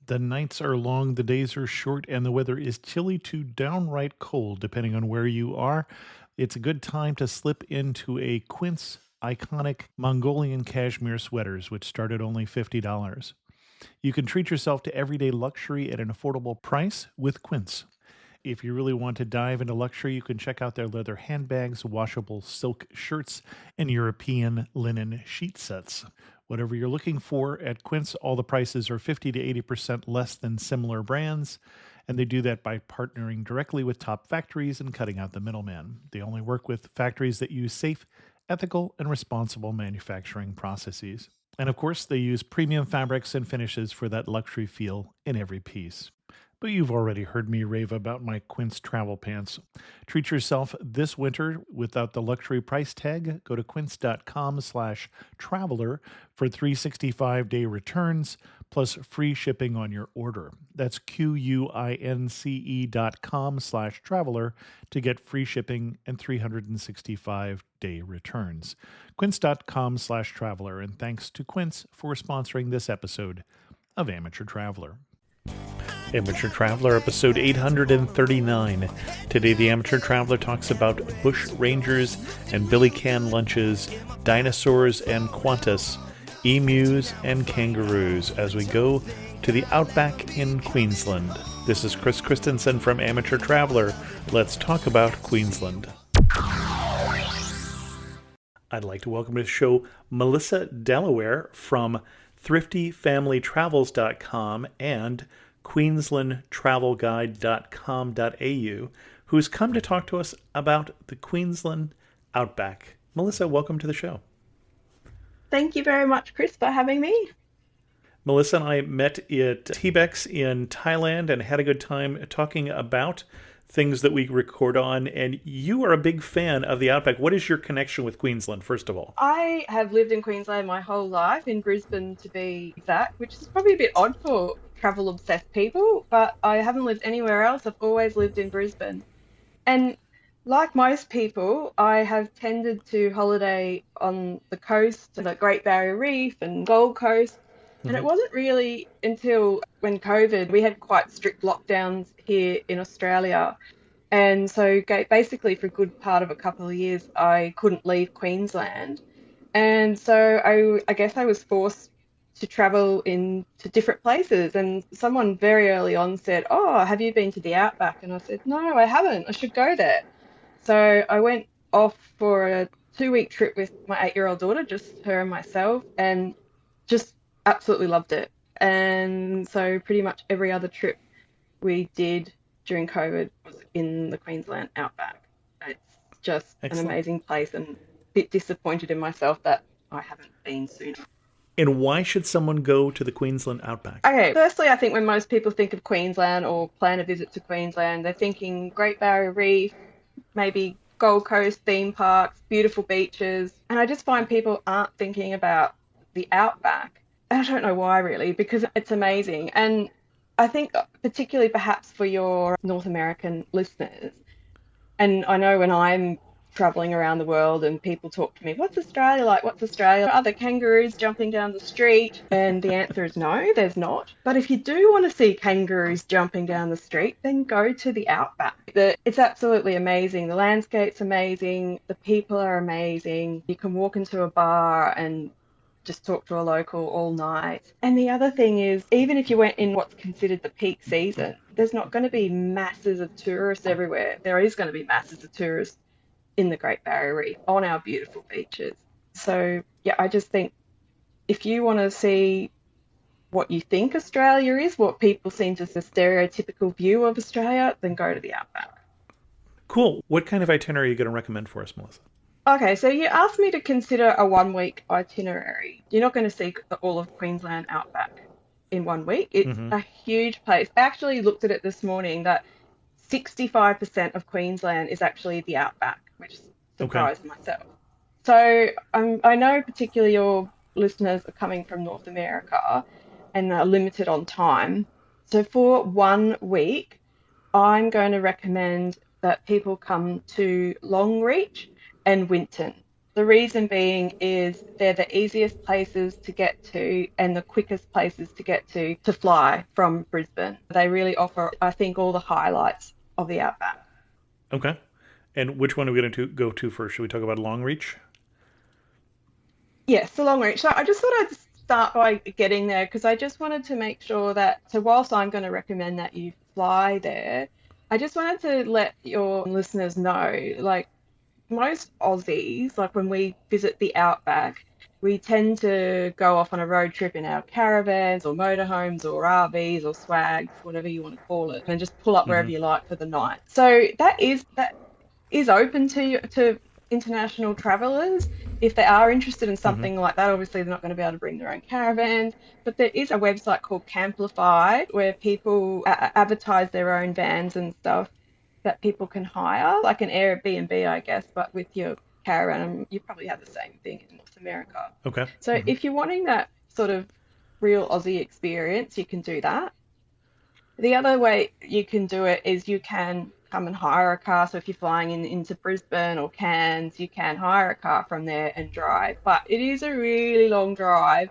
The nights are long, the days are short, and the weather is chilly to downright cold, depending on where you are. It's a good time to slip into a Quince iconic Mongolian cashmere sweaters, which start at only $50. You can treat yourself to everyday luxury at an affordable price with Quince. If you really want to dive into luxury, you can check out their leather handbags, washable silk shirts, and European linen sheet sets. Whatever you're looking for at Quince, all the prices are 50 to 80% less than similar brands, and they do that by partnering directly with top factories and cutting out the middleman. They only work with factories that use safe, ethical, and responsible manufacturing processes. And of course, they use premium fabrics and finishes for that luxury feel in every piece. But you've already heard me rave about my Quince travel pants. Treat yourself this winter without the luxury price tag. Go to quince.com/traveler for 365-day returns plus free shipping on your order. That's QUINCE.com/traveler to get free shipping and 365-day returns. Quince.com/traveler. And thanks to Quince for sponsoring this episode of Amateur Traveler. Amateur Traveler, episode 839. Today, the Amateur Traveler talks about bush rangers and billy can lunches, dinosaurs and Qantas, emus and kangaroos, as we go to the Outback in Queensland. This is Chris Christensen from Amateur Traveler. Let's talk about Queensland. I'd like to welcome to the show Melissa Delaware from thriftyfamilytravels.com and queenslandtravelguide.com.au, who's come to talk to us about the Queensland Outback. Melissa, welcome to the show. Thank you very much, Chris, for having me. Melissa and I met at TBEX in Thailand and had a good time talking about things that we record on, and you are a big fan of the Outback. What is your connection with Queensland, first of all? I have lived in Queensland my whole life, in Brisbane to be exact, which is probably a bit odd for travel-obsessed people, but I haven't lived anywhere else. I've always lived in Brisbane. And like most people, I have tended to holiday on the coast, the Great Barrier Reef and Gold Coast. And it wasn't really until when COVID, we had quite strict lockdowns here in Australia. And so basically for a good part of a couple of years, I couldn't leave Queensland. And so I guess I was forced to travel into different places. And someone very early on said, "Oh, have you been to the Outback?" And I said, "No, I haven't. I should go there." So I went off for a 2-week trip with my 8-year-old daughter, just her and myself, and just absolutely loved it. And so pretty much every other trip we did during COVID was in the Queensland Outback. It's just Excellent. An amazing place, and a bit disappointed in myself that I haven't been sooner. And why should someone go to the Queensland Outback? Okay, firstly, I think when most people think of Queensland or plan a visit to Queensland, they're thinking Great Barrier Reef, maybe Gold Coast theme parks, beautiful beaches. And I just find people aren't thinking about the Outback. I don't know why, really, because it's amazing. And I think particularly perhaps for your North American listeners, and I know when I'm traveling around the world and people talk to me, "What's Australia like? What's Australia? Are there kangaroos jumping down the street?" And the answer is no, there's not. But if you do want to see kangaroos jumping down the street, then go to the Outback. It's absolutely amazing. The landscape's amazing. The people are amazing. You can walk into a bar and just talk to a local all night. And the other thing is, even if you went in what's considered the peak season, there's not going to be masses of tourists everywhere. There is going to be masses of tourists in the Great Barrier Reef on our beautiful beaches. So, yeah, I just think if you want to see what you think Australia is, what people seem to the stereotypical view of Australia, then go to the Outback. Cool. What kind of itinerary are you going to recommend for us, Melissa? Okay, so you asked me to consider a 1-week itinerary. You're not going to see all of Queensland Outback in 1 week. It's a huge place. I actually looked at it this morning that 65% of Queensland is actually the Outback, which surprised myself. So I know particularly your listeners are coming from North America and are limited on time. So for 1 week, I'm going to recommend that people come to Longreach and Winton. The reason being is they're the easiest places to get to and the quickest places to fly from Brisbane. They really offer, I think, all the highlights of the outback. Okay. And which one are we going to go to first? Should we talk about Longreach? Yes, the long reach. So I just thought I'd start by getting there because I just wanted to make sure that, so whilst I'm going to recommend that you fly there, I just wanted to let your listeners know, like most Aussies, like when we visit the outback, we tend to go off on a road trip in our caravans or motorhomes or RVs or swags, whatever you want to call it, and just pull up wherever Mm-hmm. you like for the night. So that is open to international travelers if they are interested in Mm-hmm. something like that. Obviously, they're not going to be able to bring their own caravans, but there is a website called Camplify where people advertise their own vans and stuff that people can hire, like an Airbnb, I guess, but with your caravan. You probably have the same thing in North America. Okay. So Mm-hmm. if you're wanting that sort of real Aussie experience, you can do that. The other way you can do it is you can come and hire a car. So if you're flying into Brisbane or Cairns, you can hire a car from there and drive. But it is a really long drive.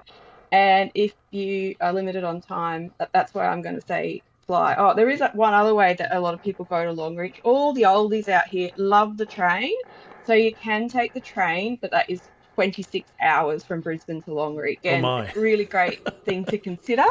And if you are limited on time, that's why I'm going to say fly. Oh, there is one other way that a lot of people go to Longreach. All the oldies out here love the train. So you can take the train, but that is 26 hours from Brisbane to Longreach. Oh And my. really great thing to consider.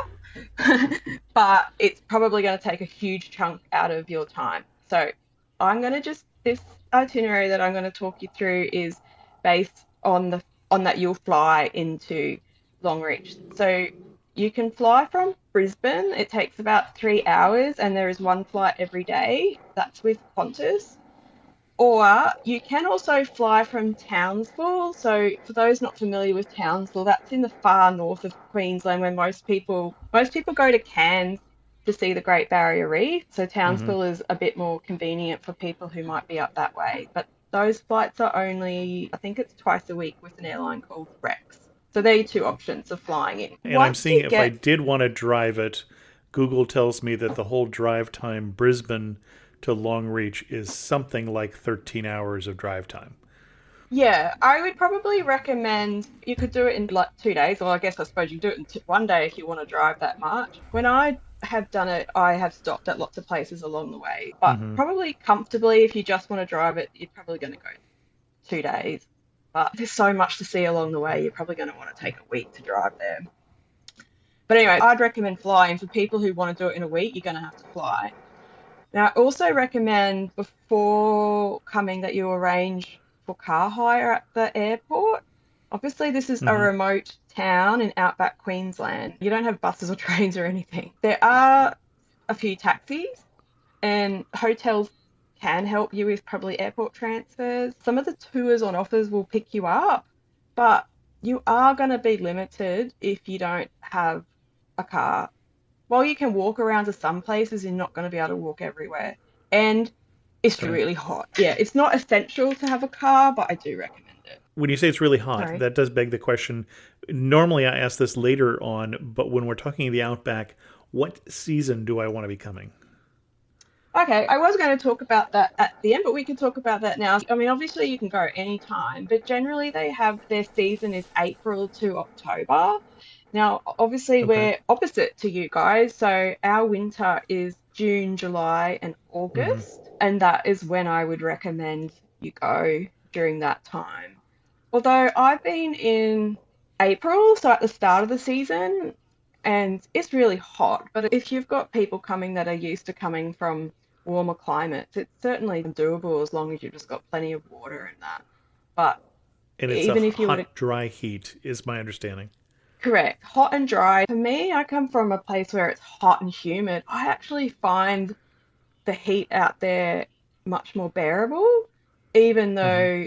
But it's probably going to take a huge chunk out of your time. So I'm going to just this itinerary that I'm going to talk you through is based on that you'll fly into Longreach. So you can fly from Brisbane. It takes about 3 hours, and there is one flight every day. That's with Qantas. Or you can also fly from Townsville. So for those not familiar with Townsville, that's in the far north of Queensland where most people go to Cairns to see the Great Barrier Reef. So Mm-hmm. Townsville is a bit more convenient for people who might be up that way. But those flights are only, I think it's twice a week with an airline called Rex. So they're your two options of flying in. And I'm Once seeing you if I get did want to drive it, Google tells me that the whole drive time Brisbane to Longreach is something like 13 hours of drive time. Yeah, I would probably recommend you could do it in like 2 days, or I suppose you do it in one day if you want to drive that much. When I have done it, I have stopped at lots of places along the way, but Mm-hmm. probably comfortably, if you just want to drive it, you're probably going to go 2 days. But there's so much to see along the way, you're probably going to want to take a week to drive there. But anyway, I'd recommend flying. For people who want to do it in a week, you're going to have to fly. Now, I also recommend before coming that you arrange for car hire at the airport. Obviously, this is a Mm-hmm. remote town in outback Queensland. You don't have buses or trains or anything. There are a few taxis, and hotels can help you with probably airport transfers. Some of the tours on offers will pick you up, but you are going to be limited if you don't have a car. While you can walk around to some places, you're not going to be able to walk everywhere. And it's Okay. really hot. Yeah, it's not essential to have a car, but I do recommend it. When you say it's really hot, Sorry. that does beg the question. Normally, I ask this later on, but when we're talking the Outback, what season do I want to be coming? Okay, I was going to talk about that at the end, but we can talk about that now. I mean, obviously you can go anytime, but generally they have their season is April to October. Now, obviously Okay. we're opposite to you guys, so our winter is June, July, and Mm-hmm. August, and that is when I would recommend you go during that time. Although I've been in April, so at the start of the season, and it's really hot. But if you've got people coming that are used to coming from warmer climates, it's certainly doable as long as you've just got plenty of water and that. But And it's a even if you were to hot, dry heat, is my understanding. correct, hot and dry, for me, I come from a place where it's hot and humid. I actually find the heat out there much more bearable, even Mm-hmm. though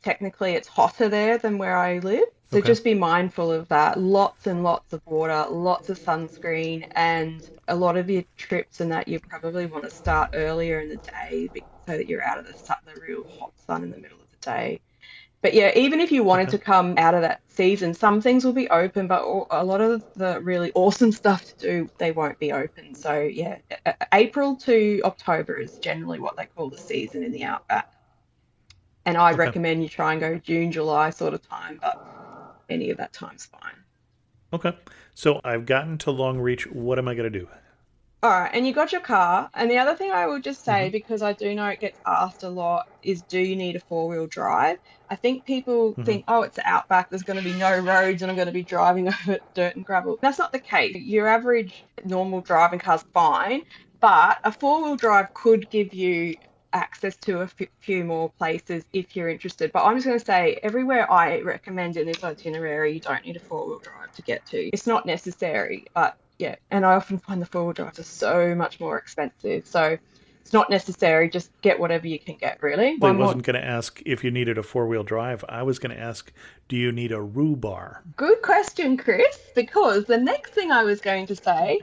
technically it's hotter there than where I live. So Okay. just be mindful of that. Lots and lots of water, lots of sunscreen, and a lot of your trips and that you probably want to start earlier in the day so that you're out of the real hot sun in the middle of the day. But yeah, even if you wanted Okay. to come out of that season, some things will be open, but a lot of the really awesome stuff to do, they won't be open. So yeah, April to October is generally what they call the season in the outback. And I'd Okay. recommend you try and go June, July sort of time, but any of that time's fine. Okay. So I've gotten to Long Reach. What am I going to do? All right, and you got your car. And the other thing I would just say, Hmm. because I do know it gets asked a lot, is do you need a four-wheel drive? I think people Hmm. think, oh, it's Outback, there's going to be no roads and I'm going to be driving over dirt and gravel. That's not the case. Your average normal driving car's fine, but a four-wheel drive could give you access to a few more places if you're interested. But I'm just going to say, everywhere I recommend in this itinerary, you don't need a four-wheel drive to get to. It's not necessary, but yeah, and I often find the four-wheel drives are so much more expensive. So it's not necessary. Just get whatever you can get, really. I One more wasn't going to ask if you needed a four-wheel drive. I was going to ask, do you need a rhubarb? good question, Chris, because the next thing I was going to say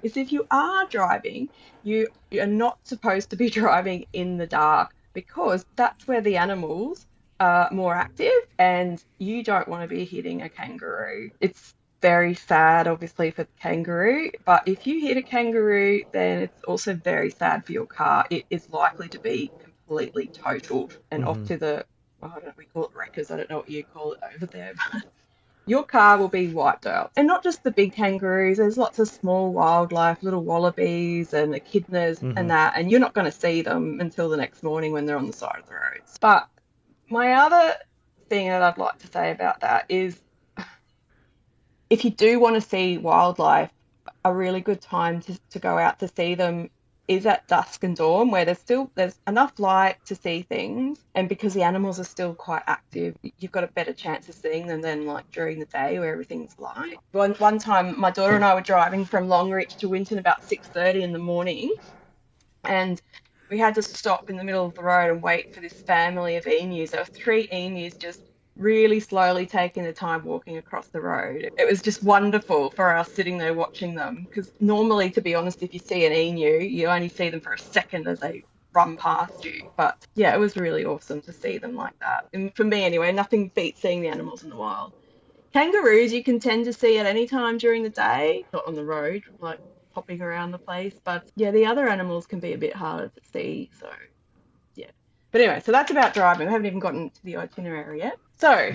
is if you are driving, you are not supposed to be driving in the dark because that's where the animals are more active and you don't want to be hitting a kangaroo. It's very sad, obviously, for the kangaroo, but if you hit a kangaroo, then it's also very sad for your car. It is likely to be completely totaled and off Hmm. to the, I don't know, we call it wreckers. I don't know what you call it over there, your car will be wiped out. And not just the big kangaroos, there's lots of small wildlife, little wallabies and echidnas Hmm. and that, and you're not going to see them until the next morning when they're on the side of the roads. But my other thing that I'd like to say about that is if you do want to see wildlife, a really good time to go out to see them is at dusk and dawn where there's enough light to see things and because the animals are still quite active you've got a better chance of seeing them than like during the day where everything's light. One time my daughter and I were driving from Longreach to Winton about 6:30 in the morning and we had to stop in the middle of the road and wait for this family of emus. There were three emus just really slowly taking the time walking across the road. It was just wonderful for us sitting there watching them because normally, to be honest, if you see an emu, you only see them for a second as they run past you. But yeah, it was really awesome to see them like that. And for me, anyway, nothing beats seeing the animals in the wild. Kangaroos you can tend to see at any time during the day, not on the road, like hopping around the place. But yeah, the other animals can be a bit harder to see. So yeah. But anyway, so that's about driving. We haven't even gotten to the itinerary yet. So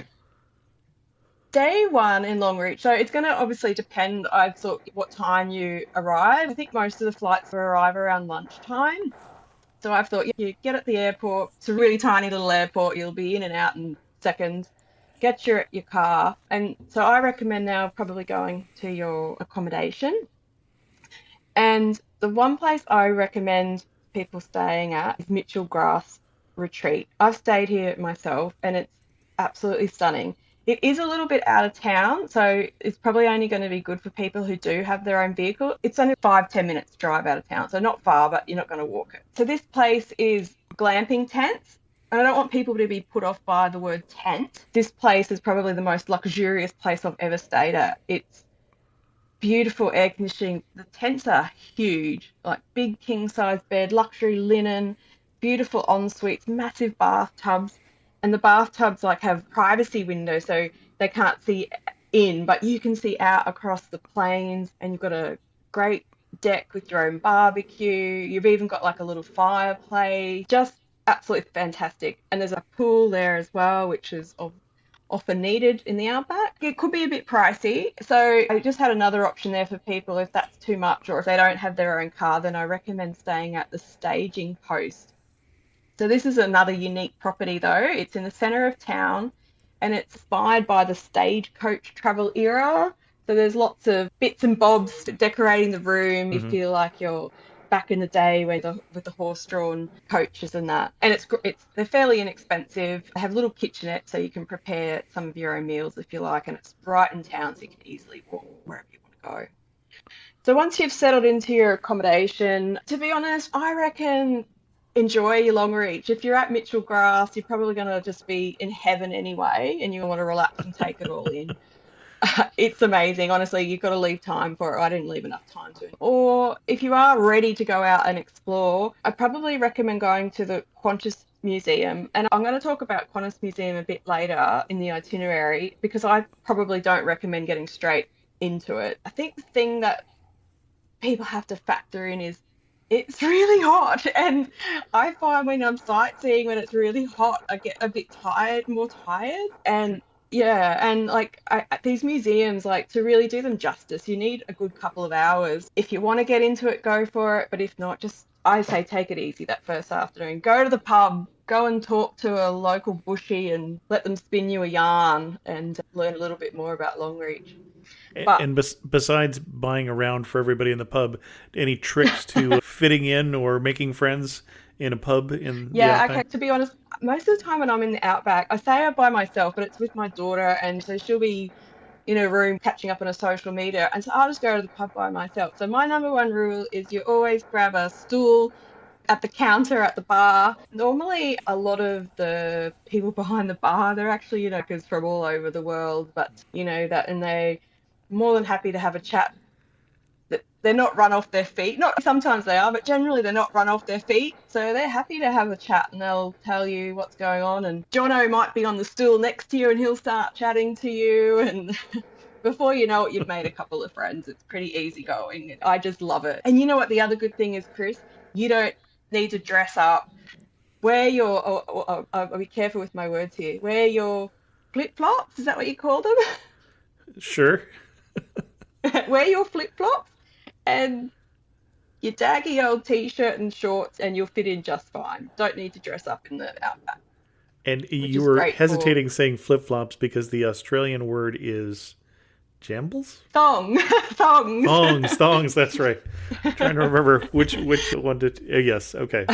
day one in Longreach. So it's going to obviously depend, I thought, what time you arrive. I think most of the flights will arrive around lunchtime. So I thought you get at the airport. It's a really tiny little airport. You'll be in and out in seconds. Get your car. And so I recommend now probably going to your accommodation. And the one place I recommend people staying at is Mitchell Grass Retreat. I've stayed here myself and it's absolutely stunning. It is a little bit out of town, so it's probably only going to be good for people who do have their own vehicle. It's only 5-10 minutes drive out of town, so not far, but you're not going to walk it. So this place is glamping tents. And I don't want people to be put off by the word tent. This place is probably the most luxurious place I've ever stayed at. It's beautiful air conditioning. The tents are huge, like big king size bed, luxury linen, beautiful en suites, massive bathtubs, and the bathtubs like have privacy windows so they can't see in, but you can see out across the plains, and you've got a great deck with your own barbecue. You've even got like a little fireplace. Just absolutely fantastic. And there's a pool there as well, which is often needed in the outback. It could be a bit pricey. So I just had another option there for people if that's too much or if they don't have their own car, then I recommend staying at the staging post. So this is another unique property though. It's in the centre of town and it's inspired by the stagecoach travel era. So there's lots of bits and bobs decorating the room. You Hmm. feel like you're back in the day when with the horse-drawn coaches and that. And it's they're fairly inexpensive. They have little kitchenettes so you can prepare some of your own meals if you like, and it's right in town so you can easily walk wherever you want to go. So once you've settled into your accommodation, to be honest, I reckon enjoy your long reach. If you're at Mitchell Grass, you're probably going to just be in heaven anyway, and you want to relax and take it all in. It's amazing. Honestly, you've got to leave time for it. I didn't leave enough time to. Or if you are ready to go out and explore, I probably recommend going to the Qantas Museum. And I'm going to talk about Qantas Museum a bit later in the itinerary because I probably don't recommend getting straight into it. I think the thing that people have to factor in is It's really hot, and I find when I'm sightseeing, when it's really hot, I get a bit tired, more tired. And yeah, and like these museums, like to really do them justice, you need a good couple of hours. If you want to get into it, go for it. But if not, just I say take it easy that first afternoon. Go to the pub, go and talk to a local bushie, and let them spin you a yarn and learn a little bit more about Longreach. But And besides buying a round for everybody in the pub, any tricks to fitting in or making friends in a pub in the yeah, okay, Outback? to be honest, most of the time when I'm in the Outback, I say I'm by myself, but it's with my daughter, and so she'll be in a room catching up on a social media, and so I'll just go to the pub by myself. So my number one rule is you always grab a stool at the counter at the bar. Normally, a lot of the people behind the bar, they're actually, because from all over the world, but that, and they more than happy to have a chat, that they're not run off their feet. Not sometimes they are, but generally they're not run off their feet. So they're happy to have a chat and they'll tell you what's going on. And Jono might be on the stool next to you and he'll start chatting to you. And before you know it, you've made a couple of friends. It's pretty easy going. I just love it. And you know what the other good thing is, Chris? You don't need to dress up. Wear your, I'll be careful with my words here. Wear your flip flops. Is that what you call them? Sure. Wear your flip flops and your daggy old t-shirt and shorts, and you'll fit in just fine. Don't need to dress up in the outback, And which you is were great for hesitating saying flip flops because the Australian word is jambles? thong thongs. Thongs, thongs, that's right. Trying to remember which one to. Yes, okay.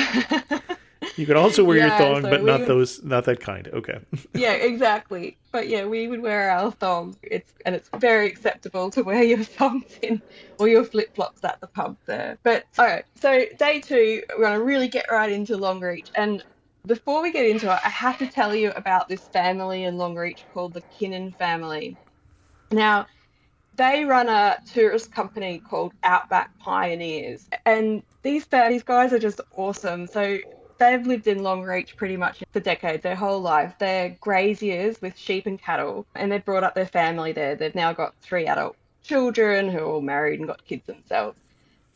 You could also wear your Yeah, thong, so but we not would, those, not that kind. Okay. yeah, exactly. But yeah, we would wear our thongs. It's very acceptable to wear your thongs in or your flip flops at the pub there. But all right, so day two, we're gonna really get right into Longreach. And before we get into it, I have to tell you about this family in Longreach called the Kinnan family. Now, they run a tourist company called Outback Pioneers, and these guys are just awesome. So they've lived in Longreach pretty much for decades, their whole life. They're graziers with sheep and cattle, and they've brought up their family there. They've now got three adult children who are all married and got kids themselves.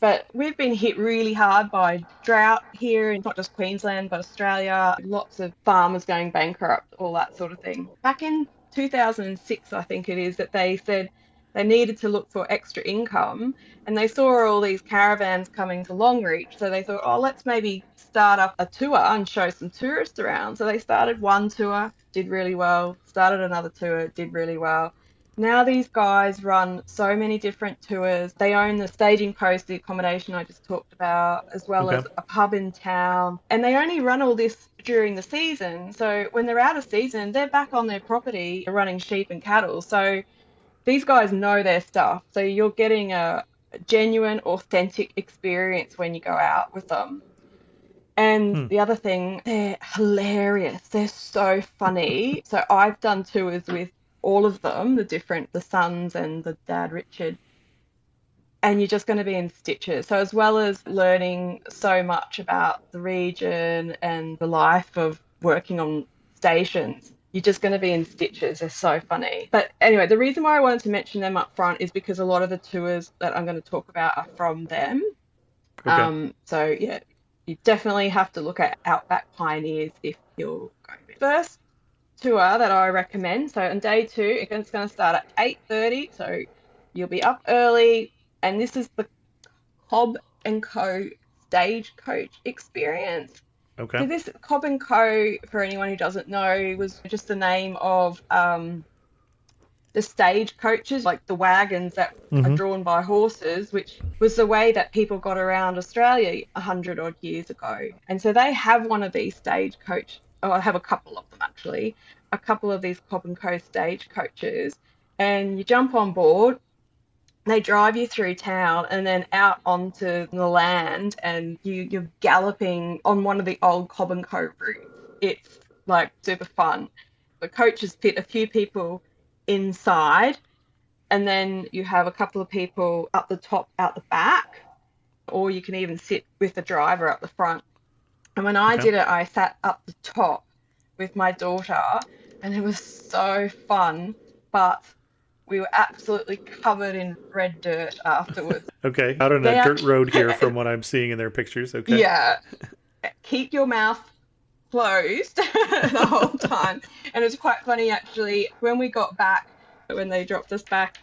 But we've been hit really hard by drought here in not just Queensland, but Australia. Lots of farmers going bankrupt, all that sort of thing. Back in 2006, I think it is, that they said they needed to look for extra income, and they saw all these caravans coming to Longreach. So they thought, oh, let's maybe start up a tour and show some tourists around. So they started one tour, did really well, started another tour, did really well. Now these guys run so many different tours. They own the staging post, the accommodation I just talked about, as well Okay. as a pub in town. And they only run all this during the season. So when they're out of season, they're back on their property running sheep and cattle. So these guys know their stuff. So you're getting a genuine, authentic experience when you go out with them. And Hmm. the other thing, they're hilarious. They're so funny. So I've done tours with all of them, the sons and the dad, Richard, and you're just going to be in stitches. So as well as learning so much about the region and the life of working on stations, you're just going to be in stitches. They're so funny. But anyway, the reason why I wanted to mention them up front is because a lot of the tours that I'm going to talk about are from them. Okay. So yeah, you definitely have to look at Outback Pioneers if you're going. First tour that I recommend. So on day two, it's going to start at 8:30. So you'll be up early, and this is the Cobb and Co. Stagecoach experience. Okay. So this Cobb and Co. for anyone who doesn't know was just the name of the stage coaches, like the wagons that are Mm-hmm. drawn by horses, which was the way that people got around Australia 100 odd years ago. And so they have one of these stage coach, oh, I have a couple of them actually, a couple of these Cobb and Co stage coaches, and you jump on board. They drive you through town and then out onto the land, and you're galloping on one of the old Cobb and Co routes. It's like super fun. The coaches fit a few people inside, and then you have a couple of people up the top, out the back, or you can even sit with the driver up the front. And when I Okay. did it, I sat up the top with my daughter, and it was so fun. But We were absolutely covered in red dirt afterwards. Okay, out on a They dirt road here actually, from what I'm seeing in their pictures. Okay. yeah, keep your mouth closed the whole time. And it was quite funny actually when we got back, when they dropped us back,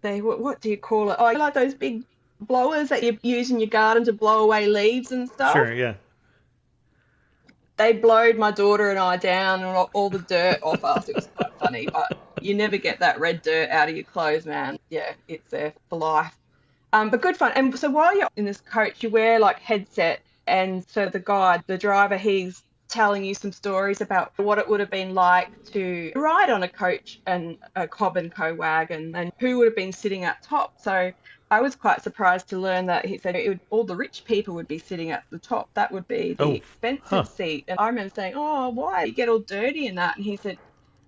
they what do you call it? Oh, like those big blowers that you use in your garden to blow away leaves and stuff. Sure, yeah. They blowed my daughter and I down and all the dirt off us. It was quite funny, but you never get that red dirt out of your clothes, man. Yeah, it's there for life. But good fun. And so while you're in this coach, you wear like headset, and so the guide, the driver, he's telling you some stories about what it would have been like to ride on a coach and a Cobb and Co wagon, and who would have been sitting at top. So I was quite surprised to learn that he said all the rich people would be sitting at the top. That would be the Oh, huh. expensive seat. And I remember saying, "Oh, why you get all dirty in that?" And he said,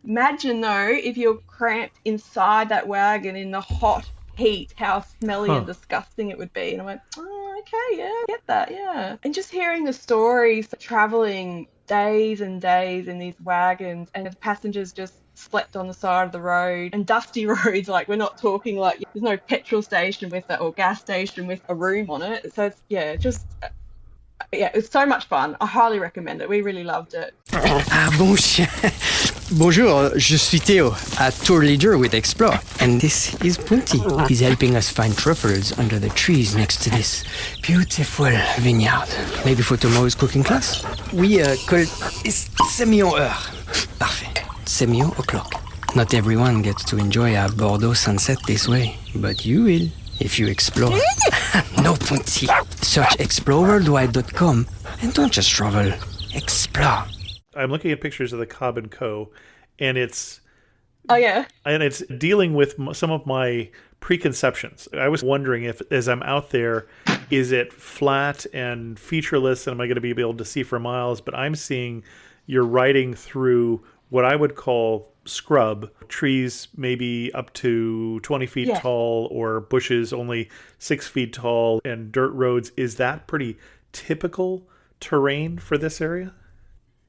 imagine though, if you're cramped inside that wagon in the hot heat, how smelly and Huh. disgusting it would be. And I went, oh, okay, yeah, I get that, yeah. And just hearing the stories, traveling days and days in these wagons, and the passengers just slept on the side of the road and dusty roads. Like we're not talking like there's no petrol station with it or gas station with a room on it. So it's, yeah, just yeah, it's so much fun. I highly recommend it. We really loved it. Ah bon chien. Bonjour, je suis Theo, a tour leader with Explore, and this is Punti. He's helping us find truffles under the trees next to this beautiful vineyard. Maybe for tomorrow's cooking class? We call it semi-heure. Parfait. Semi-o'clock. Not everyone gets to enjoy a Bordeaux sunset this way, but you will if you explore. No, Punti. Search exploreworldwide.com and don't just travel. Explore. I'm looking at pictures of the Cobb and Co. and Oh yeah. it's dealing with some of my preconceptions. I was wondering if, as I'm out there, is it flat and featureless, and am I going to be able to see for miles? But I'm seeing you're riding through what I would call scrub trees, maybe up to 20 feet Yes. tall, or bushes only 6 feet tall, and dirt roads. Is that pretty typical terrain for this area?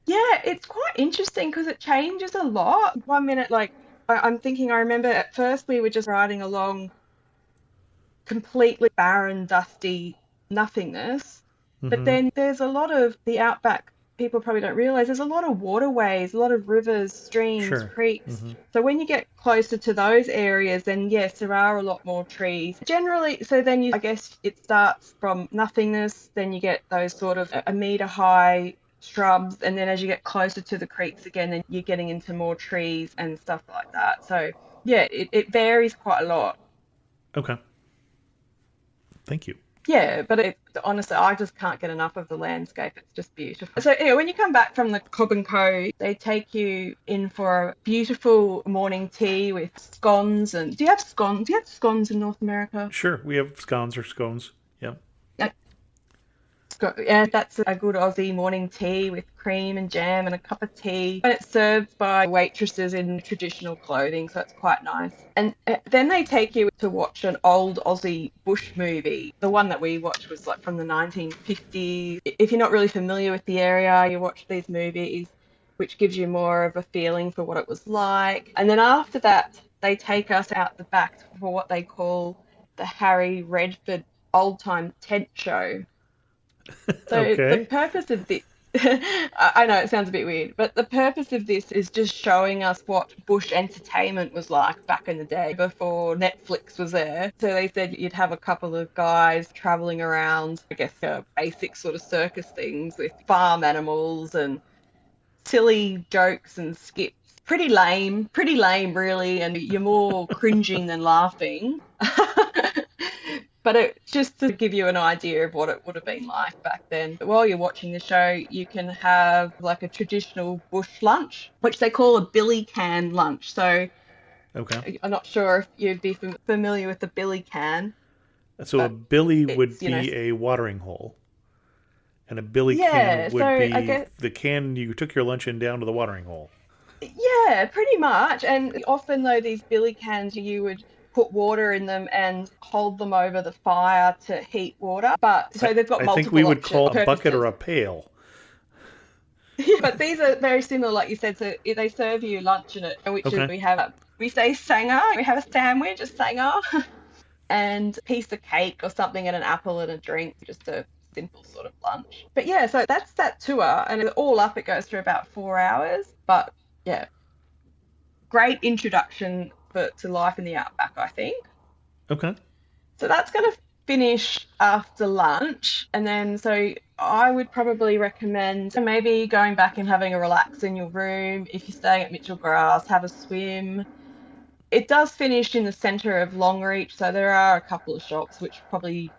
Yeah, it's quite interesting because it changes a lot. One minute, like, I'm thinking, I remember at first we were just riding along completely barren, dusty nothingness. But Mm-hmm. then there's a lot of the outback, people probably don't realize there's a lot of waterways, a lot of rivers, streams, Sure. creeks. Mm-hmm. So when you get closer to those areas, then yes, there are a lot more trees. Generally, so then I guess it starts from nothingness, then you get those sort of a meter high shrubs, and then as you get closer to the creeks again, then you're getting into more trees and stuff like that. So yeah, it varies quite a lot. Okay. Thank you. Yeah, but honestly, I just can't get enough of the landscape. It's just beautiful. So, yeah, when you come back from the Cobb and Co, they take you in for a beautiful morning tea with scones. And do you have scones? Do you have scones in North America? Sure. We have scones or scones. Yeah. Uh, Yeah, that's a good Aussie morning tea with cream and jam and a cup of tea. And it's served by waitresses in traditional clothing, so it's quite nice. And then they take you to watch an old Aussie bush movie. The one that we watched was like from the 1950s. If you're not really familiar with the area, you watch these movies, which gives you more of a feeling for what it was like. And then after that, they take us out the back for what they call the Harry Redford Old Time Tent Show. So the Okay. purpose of this, I know it sounds a bit weird, but the purpose of this is just showing us what bush entertainment was like back in the day before Netflix was there. So they said you'd have a couple of guys traveling around, I guess, basic sort of circus things with farm animals and silly jokes and skits. Pretty lame, really, and you're more cringing than laughing. But it's just to give you an idea of what it would have been like back then. But while you're watching the show, you can have like a traditional bush lunch, which they call a billy can lunch. So Okay. I'm not sure if you'd be familiar with the billy can, So a but billy it's, would be a watering hole, and a billy can yeah. So would I be guess, the can you took your lunch in down to the watering hole. yeah, pretty much. And often, though, these billy cans, you would put water in them and hold them over the fire to heat water. But I, so they've got I think we multiple would options, call a bucket or purposes. a pail. But these are very similar, like you said. So they serve you lunch in it, which is Okay. we say sanger. We have a sandwich, a sanger, and a piece of cake or something, and an apple and a drink, just a simple sort of lunch. But yeah, so that's that tour, and all up it goes for about 4 hours. But yeah, great introduction to life in the outback, I think. Okay. So that's going to finish after lunch. And then, so I would probably recommend maybe going back and having a relax in your room. If you're staying at Mitchell Grass, have a swim. It does finish in the centre of Longreach, so there are a couple of shops which probably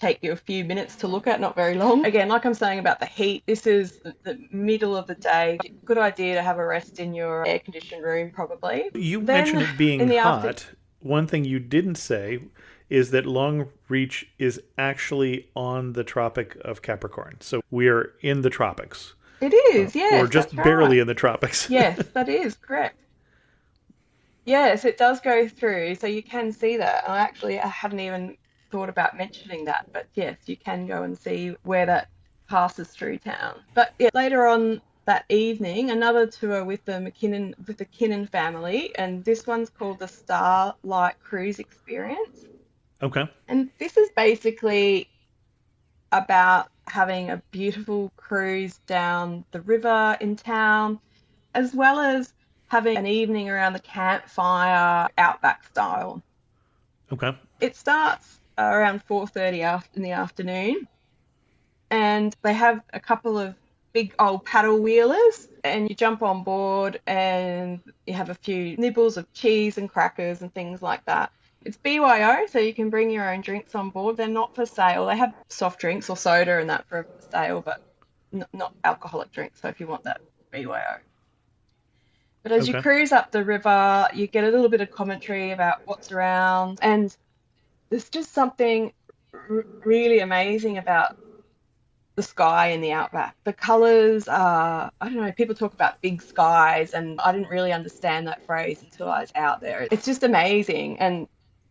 take you a few minutes to look at, not very long. Again, like I'm saying about the heat, this is the middle of the day. Good idea to have a rest in your air conditioned room, probably. You mentioned Then it being in the after, hot. One thing you didn't say is that Long Reach is actually on the Tropic of Capricorn. So we are in the tropics, it is, or yes, that's just right. barely in the tropics. Yes, that is correct. Yes, it does go through, so you can see that. I hadn't even thought about mentioning that, but yes, you can go and see where that passes through town. But yeah, later on that evening, another tour with the Kinnan family, and this one's called the Starlight Cruise Experience. Okay. And this is basically about having a beautiful cruise down the river in town, as well as having an evening around the campfire, outback style. Okay. It starts around 4:30 in the afternoon, and they have a couple of big old paddle wheelers, and you jump on board and you have a few nibbles of cheese and crackers and things like that. It's BYO, so you can bring your own drinks on board. They're not for sale. They have soft drinks or soda and that for sale, but not alcoholic drinks. So if you want that, BYO. But as you Okay. cruise up the river, you get a little bit of commentary about what's around, and there's just something really amazing about the sky in the outback. The colors are, I don't know, people talk about big skies, and I didn't really understand that phrase until I was out there. It's just amazing. And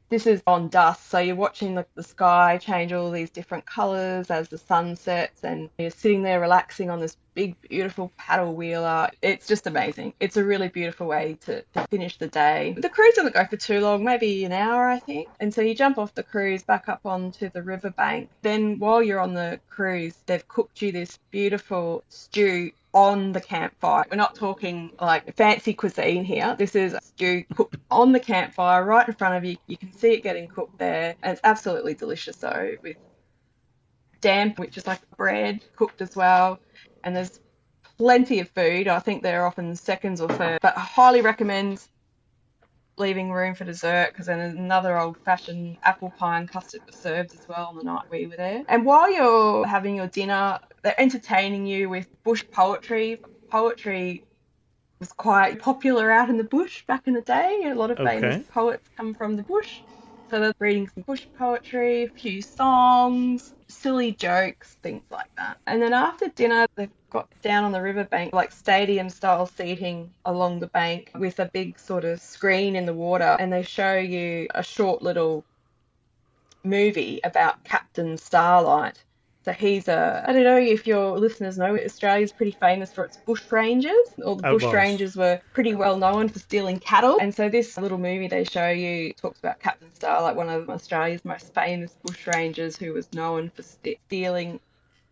this is on dusk, so you're watching the sky change all these different colors as the sun sets, and you're sitting there relaxing on this big, beautiful paddle wheeler. It's just amazing. It's a really beautiful way to finish the day. The cruise doesn't go for too long, maybe an hour, I think. And so you jump off the cruise back up onto the riverbank. Then while you're on the cruise, they've cooked you this beautiful stew on the campfire. We're not talking like fancy cuisine here. This is a stew cooked on the campfire right in front of you. You can see it getting cooked there, and it's absolutely delicious. So with damp, which is like bread cooked as well, and there's plenty of food. I think they're often seconds or third, but I highly recommend leaving room for dessert, because then another old-fashioned apple pie and custard was served as well on the night we were there. And while you're having your dinner, they're entertaining you with bush poetry. Poetry was quite popular out in the bush back in the day. A lot of famous Okay. poets come from the bush. So they're reading some bush poetry, a few songs, silly jokes, things like that. And then after dinner, they've got down on the riverbank, like stadium style seating along the bank with a big sort of screen in the water. And they show you a short little movie about Captain Starlight. So I don't know if your listeners know, Australia's pretty famous for its bushrangers. All the Outlaws. bushrangers were pretty well known for stealing cattle. And so this little movie they show you talks about Captain Starlight, one of Australia's most famous bushrangers, who was known for stealing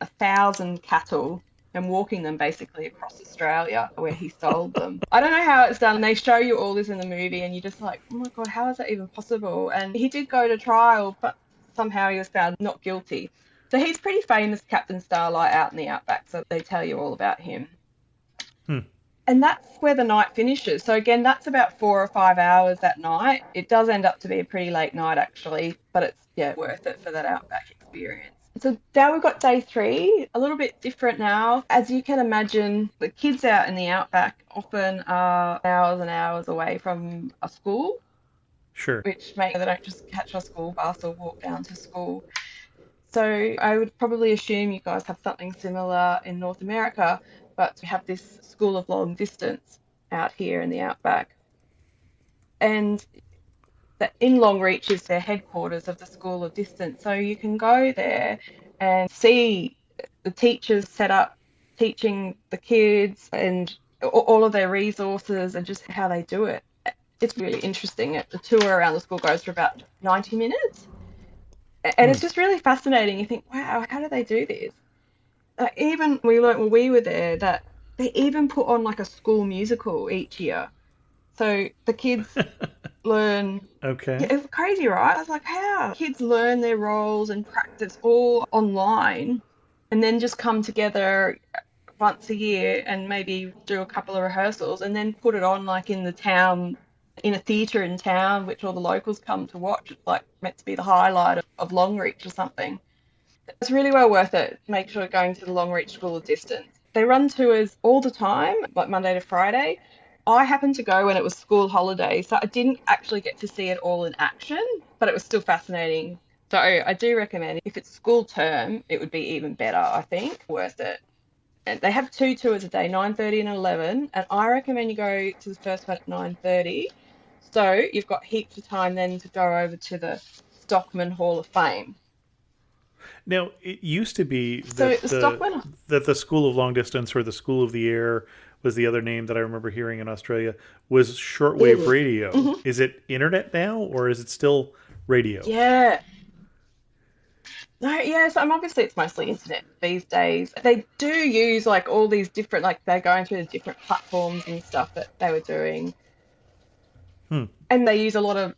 1,000 cattle and walking them basically across Australia where he sold them. I don't know how it's done. They show you all this in the movie and you're just like, oh my God, how is that even possible? And he did go to trial, but somehow he was found not guilty. So he's pretty famous, Captain Starlight, out in the outback. So they tell you all about him. Hmm. And that's where the night finishes. So again, that's about 4 or 5 hours that night. It does end up to be a pretty late night actually, but it's worth it for that outback experience. So now we've got day 3, a little bit different now. As you can imagine, the kids out in the outback often are hours and hours away from a school, Sure. which makes they don't just catch a school bus or walk down to school. So I would probably assume you guys have something similar in North America, but we have this school of long distance out here in the outback. And in Longreach is their headquarters of the School of Distance. So you can go there and see the teachers set up teaching the kids and all of their resources and just how they do it. It's really interesting. The tour around the school goes for about 90 minutes. And Hmm. it's just really fascinating. You think, wow, how do they do this? Even we learnt when we were there that they even put on like a school musical each year. So the kids learn. Yeah, Okay. it's crazy, right? I was like, how? Kids learn their roles and practice all online and then just come together once a year and maybe do a couple of rehearsals and then put it on like in the town, in a theatre in town, which all the locals come to watch. It's like meant to be the highlight of Longreach or something. It's really well worth it. Make sure you're going to the Longreach School of Distance. They run tours all the time, like Monday to Friday. I happened to go when it was school holidays, so I didn't actually get to see it all in action, but it was still fascinating. So I do recommend if it's school term, it would be even better, I think. Worth it. And they have two tours a day, 9:30 and 11, and I recommend you go to the first one at 9:30. So you've got heaps of time then to go over to the Stockman Hall of Fame. Now, it used to be So the Stockman, that the School of Long Distance or the School of the Air was the other name that I remember hearing in Australia was shortwave mm, radio. mhm, Is it internet now or is it still radio? yeah. No, yeah, so obviously it's mostly internet these days. They do use like all these different, like they're going through the different platforms and stuff that they were doing. Hmm. And they use a lot of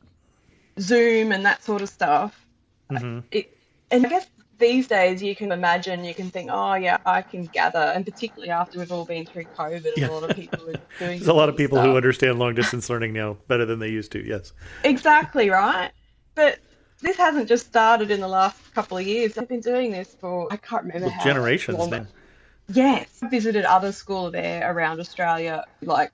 Zoom and that sort of stuff. Mm-hmm. It, and I guess these days you can imagine, you can think, oh yeah, I can gather. And particularly after we've all been through COVID and Yeah. a lot of people are doing There's a this lot sort of of people who stuff. understand long distance learning now better than they used to. Yes. Exactly, right? But this hasn't just started in the last couple of years. They've been doing this for, I can't remember Well, how generations long. now. Yes, I visited other schools there around Australia like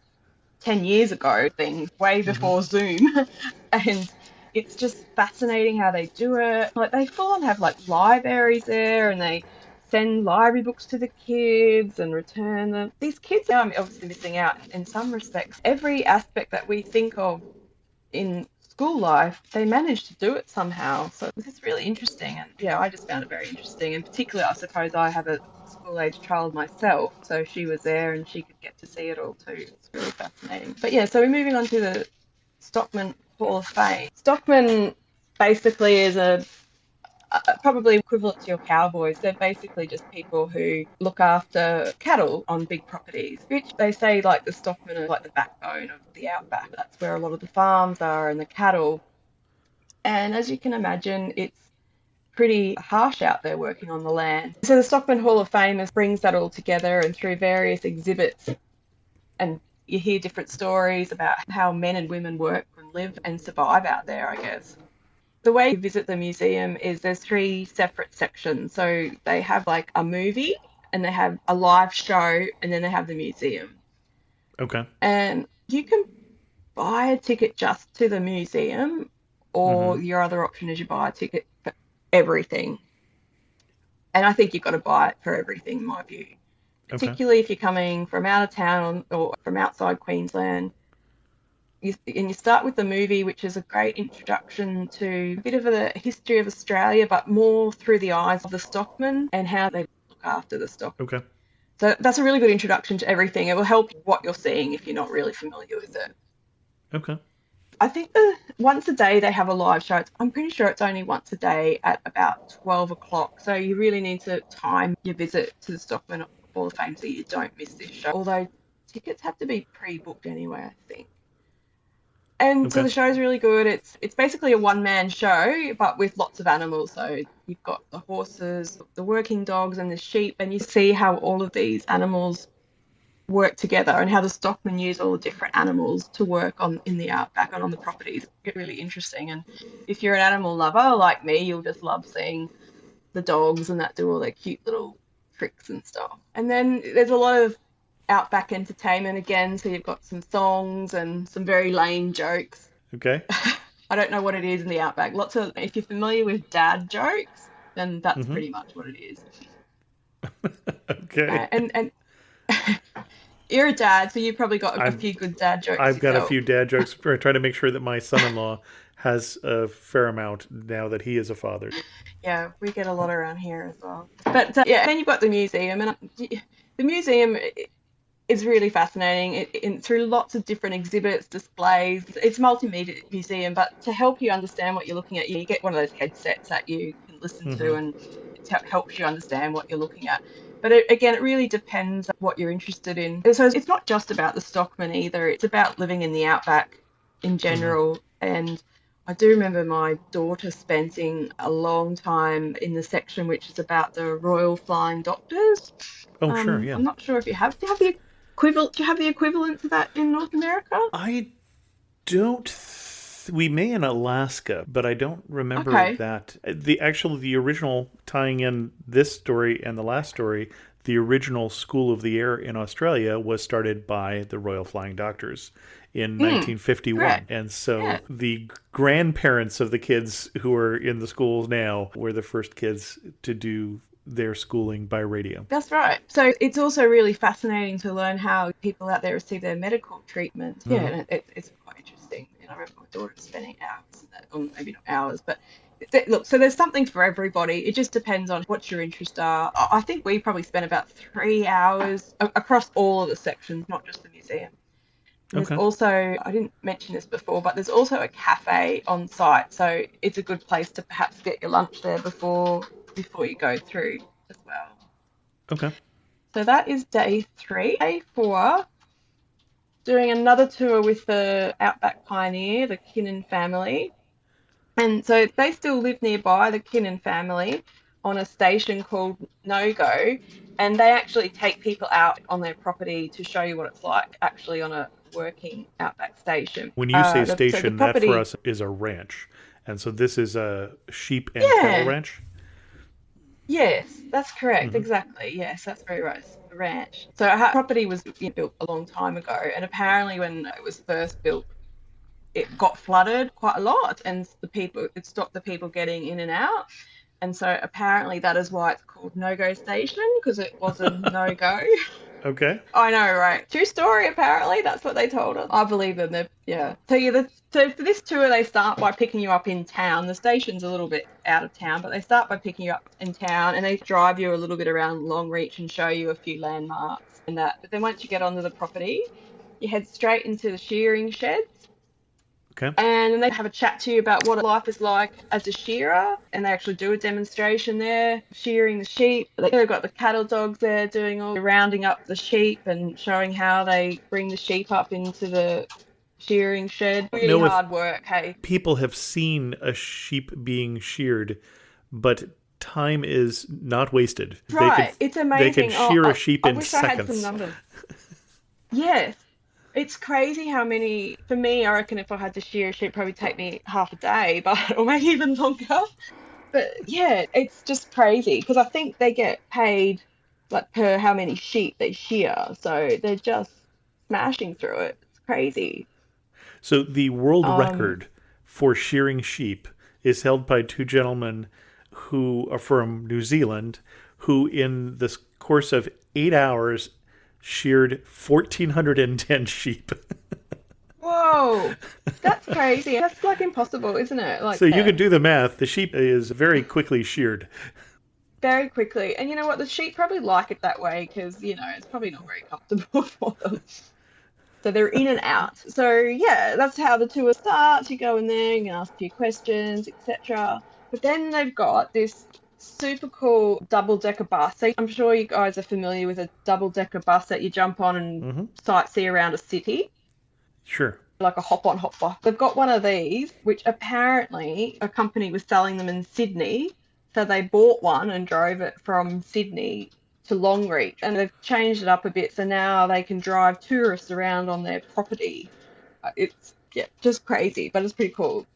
10 years ago, things way Mm-hmm. before Zoom. And it's just fascinating how they do it. Like they full on have like libraries there and they send library books to the kids and return them. These kids are obviously missing out in some respects. Every aspect that we think of in school life, they managed to do it somehow. So this is really interesting. And yeah, I just found it very interesting. And particularly, I suppose I have a school age child myself. So she was there and she could get to see it all too. It's really fascinating. But yeah, so we're moving on to the Stockman Hall of Fame. Stockman basically is a probably equivalent to your cowboys. They're basically just people who look after cattle on big properties, which they say like the stockmen are like the backbone of the outback. That's where a lot of the farms are and the cattle. And as you can imagine, it's pretty harsh out there working on the land. So the Stockman Hall of Fame brings that all together and through various exhibits and you hear different stories about how men and women work and live and survive out there, I guess. The way you visit the museum is there's three separate sections. So they have like a movie and they have a live show and then they have the museum. Okay. And you can buy a ticket just to the museum Mm-hmm. or your other option is you buy a ticket for everything. And I think you've got to buy it for everything, in my view. Okay. Particularly if you're coming from out of town or from outside Queensland. And you start with the movie, which is a great introduction to a bit of the history of Australia, but more through the eyes of the stockmen and how they look after the stock. Okay. So that's a really good introduction to everything. It will help what you're seeing if you're not really familiar with it. Okay. I think once a day they have a live show. I'm pretty sure it's only once a day at about 12 o'clock. So you really need to time your visit to the Stockman Hall of Fame so you don't miss this show. Although tickets have to be pre-booked anyway, I think. And so Okay. the show's really good. It's basically a one-man show, but with lots of animals. So you've got the horses, the working dogs, and the sheep, and you see how all of these animals work together and how the stockmen use all the different animals to work on in the outback and on the properties. It's really interesting. And if you're an animal lover like me, you'll just love seeing the dogs and that do all their cute little tricks and stuff. And then there's a lot of outback entertainment again. So you've got some songs and some very lame jokes. Okay. I don't know what it is in the outback. Lots of, if you're familiar with dad jokes, then that's Mm-hmm. pretty much what it is. Okay. And you're a dad, so you've probably got a I've few good dad jokes I've got a yourself. few dad jokes. I try to make sure that my son-in-law has a fair amount now that he is a father. Yeah, we get a lot around here as well. But yeah, then you've got the museum, and the museum is really fascinating. Through lots of different exhibits, displays. It's a multimedia museum, but to help you understand what you're looking at, you get one of those headsets that you can listen to, and it helps you understand what you're looking at. But again, it really depends on what you're interested in. So it's not just about the stockman either. It's about living in the outback in general. And I do remember my daughter spending a long time in the section which is about the Royal Flying Doctors. Oh, sure, yeah. I'm not sure if you have. Do you have the equivalent to that in North America? I don't. We may in Alaska, but I don't remember that. The original, tying in this story and the last story, the original School of the Air in Australia was started by the Royal Flying Doctors in 1951. Correct. And so the grandparents of the kids who are in the schools now were the first kids to do their schooling by radio. That's right. So it's also really fascinating to learn how people out there receive their medical treatment. Yeah, and it's quite interesting. I remember my daughter spending hours, or maybe not hours, but look, so there's something for everybody. It just depends on what your interests are. I think we probably spent about 3 hours across all of the sections, not just the museum. There's also, I didn't mention this before, but there's also a cafe on site. So it's a good place to perhaps get your lunch there before you go through as well. Okay. So that is day 3. Day 4, doing another tour with the Outback Pioneer, the Kinnan family. And so they still live nearby, the Kinnan family, on a station called No Go. And they actually take people out on their property to show you what it's like actually on a working Outback station. When you say station, that for us is a ranch. And so this is a sheep and cattle ranch? Yes, that's correct. Exactly. Yes, that's very right. The ranch. So our property was built a long time ago, and apparently when it was first built, it got flooded quite a lot, and it stopped the people getting in and out. And so apparently that is why it's called No-Go Station, because it was a no-go. Okay. I know, right? True story, apparently. That's what they told us. I believe them. So for this tour, they start by picking you up in town. The station's a little bit out of town, but they start by picking you up in town, and they drive you a little bit around Longreach and show you a few landmarks and that. But then once you get onto the property, you head straight into the shearing sheds. Okay. And they have a chat to you about what life is like as a shearer, and they actually do a demonstration there, shearing the sheep. They've got the cattle dogs there doing all the rounding up the sheep and showing how they bring the sheep up into the shearing shed. Really hard work, hey. People have seen a sheep being sheared, but time is not wasted. Right, it's amazing. They can shear a sheep in seconds. I wish I had some numbers. Yes. It's crazy how many, for me, I reckon if I had to shear a sheep, it'd probably take me half a day, or maybe even longer. But yeah, it's just crazy because I think they get paid like per how many sheep they shear. So they're just smashing through it. It's crazy. So the world record for shearing sheep is held by 2 gentlemen who are from New Zealand, who in the course of 8 hours sheared 1,410 sheep. Whoa, that's crazy. That's like impossible, isn't it? So you can do the math. The sheep is very quickly sheared. Very quickly. And you know what? The sheep probably like it that way because, it's probably not very comfortable for them. So they're in and out. So yeah, that's how the tour starts. You go in there, you can ask a few questions, etc. But then they've got this super cool double-decker bus. So I'm sure you guys are familiar with a double-decker bus that you jump on and sightsee around a city. Sure. Like a hop-on, hop-off. They've got one of these, which apparently a company was selling them in Sydney. So they bought one and drove it from Sydney to Longreach. And they've changed it up a bit, so now they can drive tourists around on their property. It's just crazy, but it's pretty cool.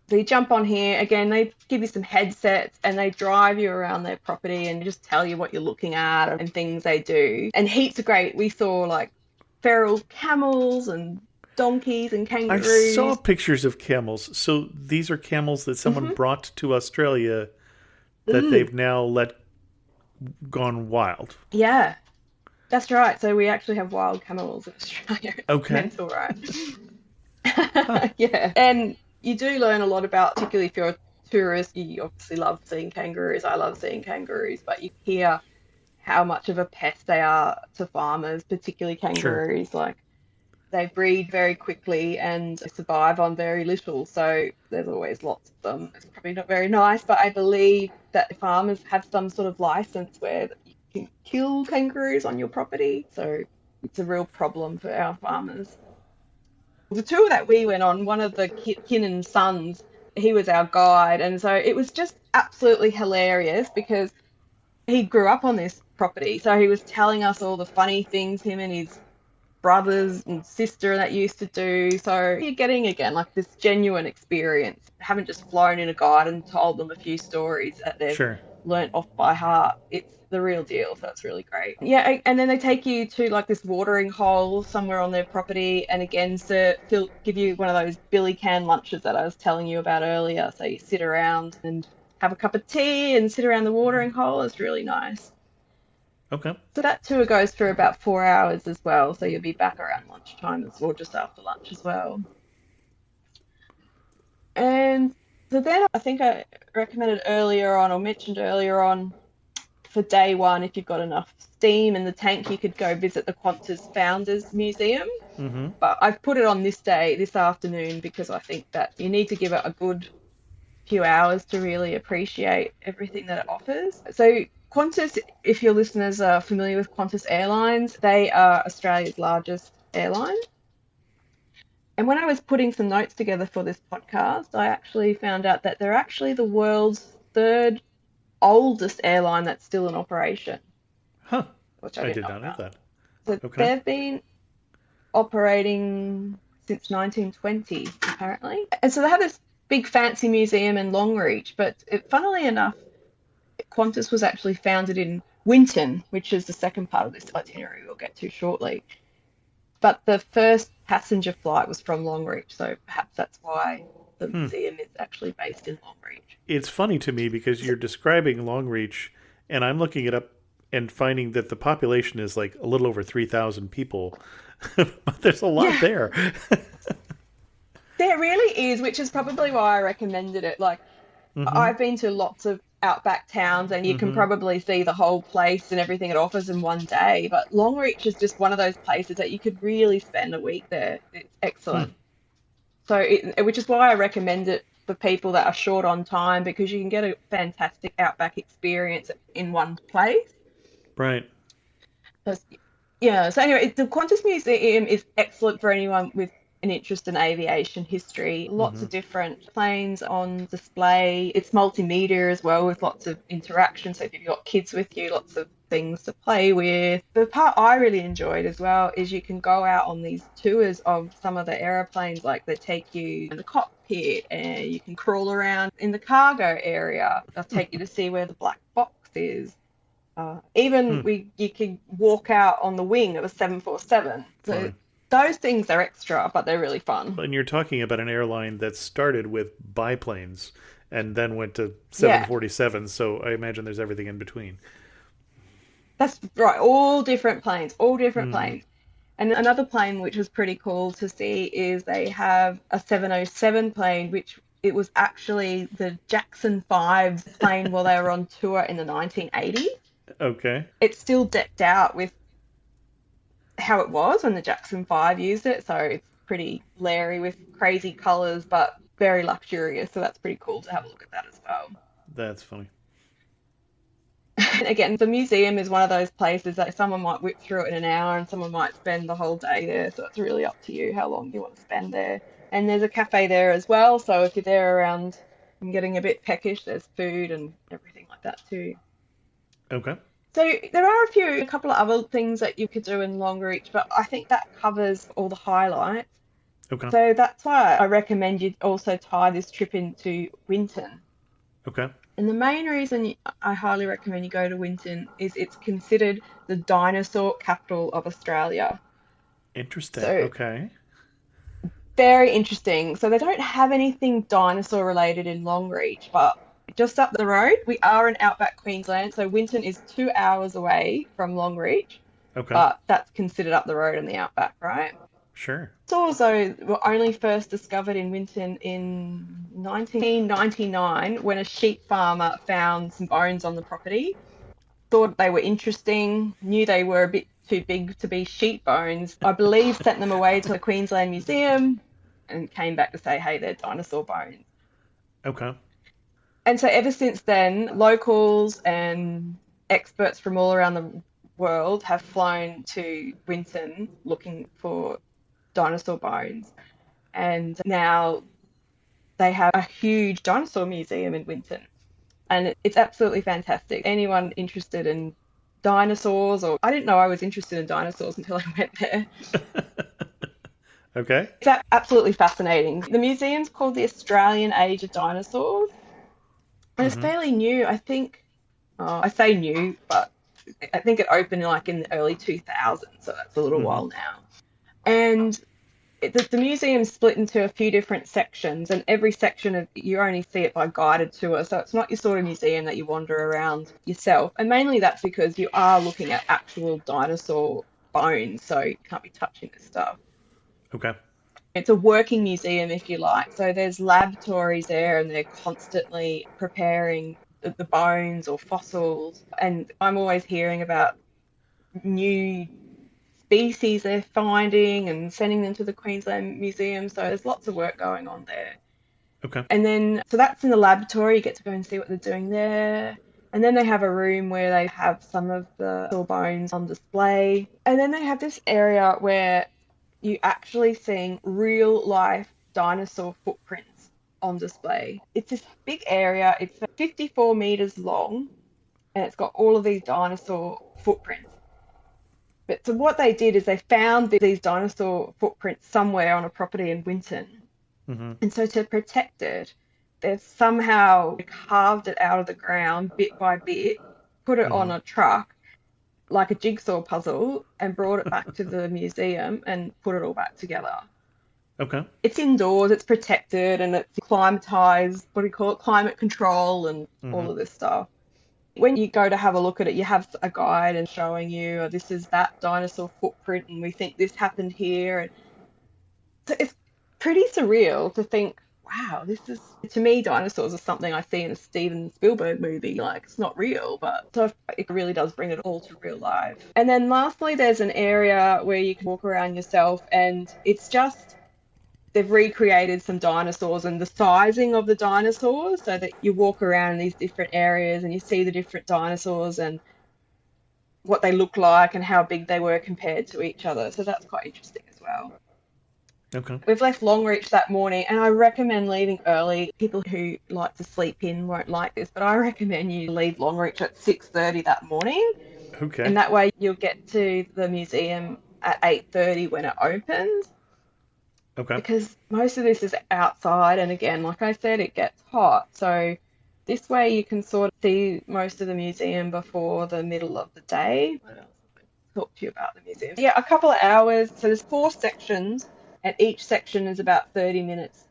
So you jump on here, again, they give you some headsets and they drive you around their property and just tell you what you're looking at and things they do. And heaps are great. We saw like feral camels and donkeys and kangaroos. I saw pictures of camels. So these are camels that someone brought to Australia that they've now let gone wild. Yeah, that's right. So we actually have wild camels in Australia. It's mental, right? Yeah. And You do learn a lot about, particularly if you're a tourist, you obviously love seeing kangaroos. I love seeing kangaroos, but you hear how much of a pest they are to farmers, particularly Sure. kangaroos. Like they breed very quickly and survive on very little, so there's always lots of them. It's probably not very nice, but I believe that farmers have some sort of license where you can kill kangaroos on your property, so it's a real problem for our farmers. The tour that we went on, one of the Kinnan's sons, he was our guide, and so it was just absolutely hilarious because he grew up on this property, so he was telling us all the funny things him and his brothers and sister that used to do. So you're getting again like this genuine experience. Haven't just flown in a guide and told them a few stories that they've Sure. learnt off by heart. It's the real deal, so that's really great. Yeah, and then they take you to like this watering hole somewhere on their property, and again, they'll give you one of those billy can lunches that I was telling you about earlier. So you sit around and have a cup of tea and sit around the watering hole. It's really nice. Okay. So that tour goes for about 4 hours as well. So you'll be back around lunchtime or just after lunch as well. And so then I think I recommended earlier on or mentioned earlier on for day one, if you've got enough steam in the tank, you could go visit the Qantas Founders Museum. Mm-hmm. But I've put it on this afternoon, because I think that you need to give it a good few hours to really appreciate everything that it offers. So Qantas, if your listeners are familiar with Qantas Airlines, they are Australia's largest airline. And when I was putting some notes together for this podcast, I actually found out that they're actually the world's third oldest airline that's still in operation, Huh. which I I didn't did know not know about. that. So Okay. they've been operating since 1920, apparently. And so they have this big fancy museum in Longreach, but funnily enough, Qantas was actually founded in Winton, which is the second part of this itinerary we'll get to shortly. But the first passenger flight was from Longreach, so perhaps that's why the museum is actually based in Longreach. It's funny to me because you're describing Longreach, and I'm looking it up and finding that the population is like a little over 3,000 people. But there's a lot there. There really is, which is probably why I recommended it. Like, I've been to lots of outback towns, and you can probably see the whole place and everything it offers in one day. But Longreach is just one of those places that you could really spend a week there. It's excellent. So, which is why I recommend it for people that are short on time, because you can get a fantastic outback experience in one place. Right. Yeah. So anyway, the Qantas Museum is excellent for anyone with an interest in aviation history. Lots of different planes on display. It's multimedia as well, with lots of interaction. So if you've got kids with you, lots of things to play with. The part I really enjoyed as well is you can go out on these tours of some of the aeroplanes, like they take you in the cockpit and you can crawl around in the cargo area. They'll take you to see where the black box is. You can walk out on the wing of a 747. So Fine. those things are extra, but they're really fun. And you're talking about an airline that started with biplanes and then went to 747, so I imagine there's everything in between. That's right, all different planes. And another plane which was pretty cool to see is they have a 707 plane, which it was actually the Jackson 5's plane while they were on tour in the 1980s. Okay. It's still decked out with how it was when the Jackson 5 used it, so it's pretty leery with crazy colours, but very luxurious, so that's pretty cool to have a look at that as well. That's funny. And again, the museum is one of those places that someone might whip through it in an hour and someone might spend the whole day there, so it's really up to you how long you want to spend there. And there's a cafe there as well, so if you're there around and getting a bit peckish, there's food and everything like that too. Okay. So there are a couple of other things that you could do in Longreach, but I think that covers all the highlights. Okay. So that's why I recommend you also tie this trip into Winton. Okay. And the main reason I highly recommend you go to Winton is it's considered the dinosaur capital of Australia. Interesting. So, okay. Very interesting. So they don't have anything dinosaur related in Longreach, but just up the road, we are in Outback Queensland. So Winton is 2 hours away from Longreach, Okay. but that's considered up the road in the Outback, right? Sure. Dinosaurs, though, were only first discovered in Winton in 1999 when a sheep farmer found some bones on the property. Thought they were interesting, knew they were a bit too big to be sheep bones. I believe sent them away to the Queensland Museum and came back to say, hey, they're dinosaur bones. Okay. And so ever since then, locals and experts from all around the world have flown to Winton looking for dinosaur bones. And now they have a huge dinosaur museum in Winton. And it's absolutely fantastic. Anyone interested in dinosaurs, or I didn't know I was interested in dinosaurs until I went there. Okay. It's absolutely fascinating. The museum's called the Australian Age of Dinosaurs. And it's Mm-hmm. fairly new. I think, I say new, but I think it opened like in the early 2000s, so that's a little Mm-hmm. while now. And the museum's split into a few different sections, and every section of you only see it by guided tour, so it's not your sort of museum that you wander around yourself. And mainly that's because you are looking at actual dinosaur bones, so you can't be touching this stuff. Okay. It's a working museum, if you like. So there's laboratories there, and they're constantly preparing the bones or fossils. And I'm always hearing about new species they're finding and sending them to the Queensland Museum. So there's lots of work going on there. Okay. And then, so that's in the laboratory. You get to go and see what they're doing there. And then they have a room where they have some of the fossil bones on display. And then they have this area where you actually seeing real life dinosaur footprints on display. It's this big area. It's 54 meters long, and it's got all of these dinosaur footprints. But so what they did is they found these dinosaur footprints somewhere on a property in Winton. Mm-hmm. And so to protect it, they've somehow carved it out of the ground bit by bit, put it on Mm-hmm. a truck like a jigsaw puzzle, and brought it back to the museum and put it all back together. Okay. It's indoors, it's protected, and it's climatized, what do you call it, climate control and Mm-hmm. all of this stuff. When you go to have a look at it, you have a guide and showing you, oh, this is that dinosaur footprint, and we think this happened here. And so it's pretty surreal to think, wow, this is, to me, dinosaurs are something I see in a Steven Spielberg movie. Like, it's not real, but so it really does bring it all to real life. And then lastly, there's an area where you can walk around yourself, and it's just, they've recreated some dinosaurs and the sizing of the dinosaurs so that you walk around in these different areas and you see the different dinosaurs and what they look like and how big they were compared to each other. So that's quite interesting as well. Okay. We've left Longreach that morning, and I recommend leaving early. People who like to sleep in won't like this, but I recommend you leave Longreach at 6:30 that morning, Okay. and that way you'll get to the museum at 8:30 when it opens. Okay. Because most of this is outside, and again, like I said, it gets hot. So this way you can sort of see most of the museum before the middle of the day. What else? I'll talk to you about the museum. Yeah, a couple of hours. So there's 4 sections, and each section is about 30 minutes.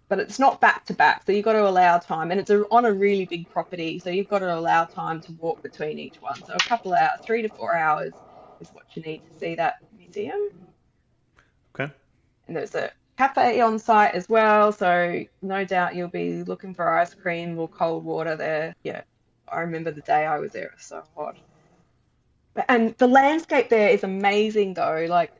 But it's not back to back, so you've got to allow time. And it's on a really big property, so you've got to allow time to walk between each one. So a couple of hours, 3 to 4 hours is what you need to see that museum. Okay. And there's a cafe on site as well, so no doubt you'll be looking for ice cream or cold water there. Yeah, I remember the day I was there, it was so hot. And the landscape there is amazing though. Like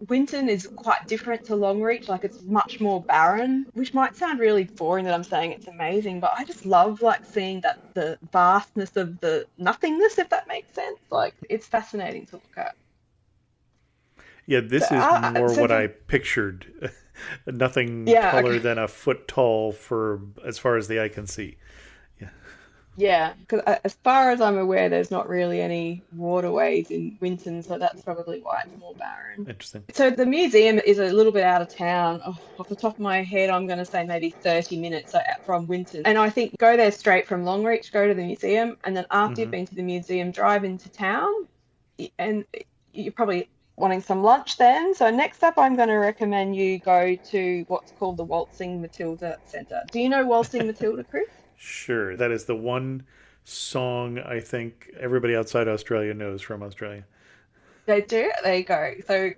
Winton is quite different to Longreach, like it's much more barren, which might sound really boring that I'm saying it's amazing, but I just love like seeing that the vastness of the nothingness, if that makes sense. Like it's fascinating to look at. Yeah, this is more what I pictured. Nothing taller than a foot tall for as far as the eye can see. Yeah. Yeah, because as far as I'm aware, there's not really any waterways in Winton, so that's probably why it's more barren. Interesting. So the museum is a little bit out of town. Oh, off the top of my head, I'm going to say maybe 30 minutes from Winton. And I think go there straight from Longreach, go to the museum, and then after you've been to the museum, drive into town, and you're probably wanting some lunch then. So next up, I'm going to recommend you go to what's called the Waltzing Matilda Centre. Do you know Waltzing Matilda, Chris? Sure. That is the one song I think everybody outside Australia knows from Australia. They do? There you go. So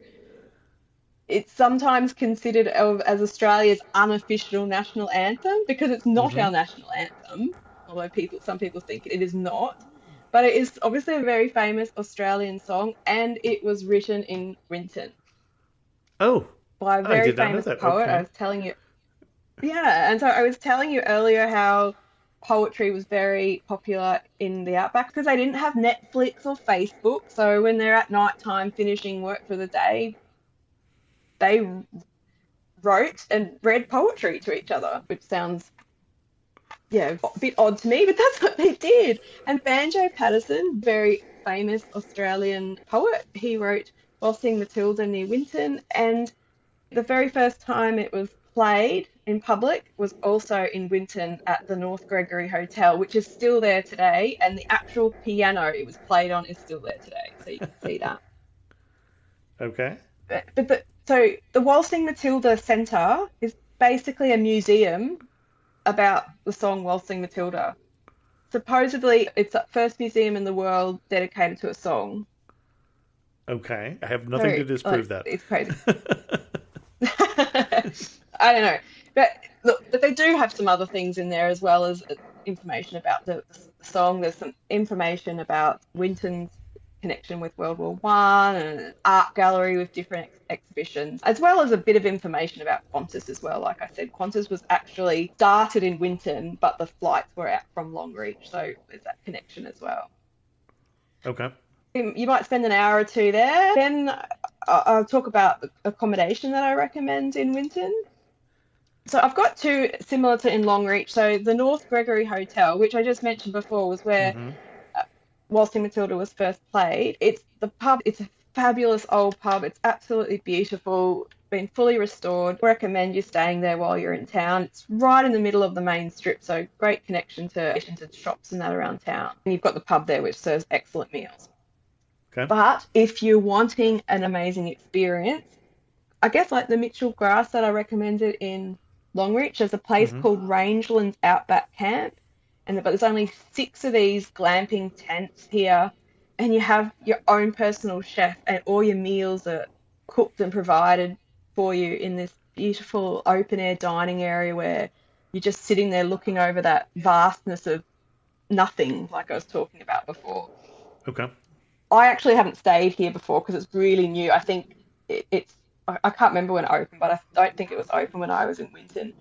It's sometimes considered as Australia's unofficial national anthem because it's not Mm-hmm. our national anthem, although some people think it is not. But it is obviously a very famous Australian song, and it was written in Winton Oh, by a I very did not know famous that. poet. I Okay. was telling you, yeah, and so I was telling you earlier how poetry was very popular in the outback because they didn't have Netflix or Facebook. So when they're at night time finishing work for the day, they wrote and read poetry to each other, which sounds, yeah, a bit odd to me, but that's what they did. And Banjo Patterson, very famous Australian poet, he wrote Waltzing Matilda near Winton, and the very first time it was played in public was also in Winton at the North Gregory Hotel, which is still there today, and the actual piano it was played on is still there today, so you can see that. Okay. So the Waltzing Matilda Centre is basically a museum about the song Waltzing Matilda. Supposedly, it's the first museum in the world dedicated to a song. Okay. I have nothing So, to like, disprove that. it's crazy. I don't know, but look, but they do have some other things in there as well as information about the song. There's some information about Winton's connection with World War One and an art gallery with different exhibitions, as well as a bit of information about Qantas as well. Like I said, Qantas was actually started in Winton, but the flights were out from Longreach, so there's that connection as well. Okay. You might spend an hour or two there. Then I'll talk about the accommodation that I recommend in Winton. So I've got two similar to in Longreach. So the North Gregory Hotel, which I just mentioned before, was where Mm-hmm. Waltzing Matilda was first played. It's the pub. It's a fabulous old pub. It's absolutely beautiful. Been fully restored. Recommend you staying there while you're in town. It's right in the middle of the main strip, so great connection to shops and that around town. And you've got the pub there, which serves excellent meals. Okay. But if you're wanting an amazing experience, I guess like the Mitchell Grass that I recommended in Longreach, there's a place Mm-hmm. called Rangelands Outback Camp, but there's only 6 of these glamping tents here, and you have your own personal chef, and all your meals are cooked and provided for you in this beautiful open air dining area where you're just sitting there looking over that vastness of nothing, like I was talking about before. Okay. I actually haven't stayed here before because it's really new. I think it's I can't remember when it opened, but I don't think it was open when I was in Winton.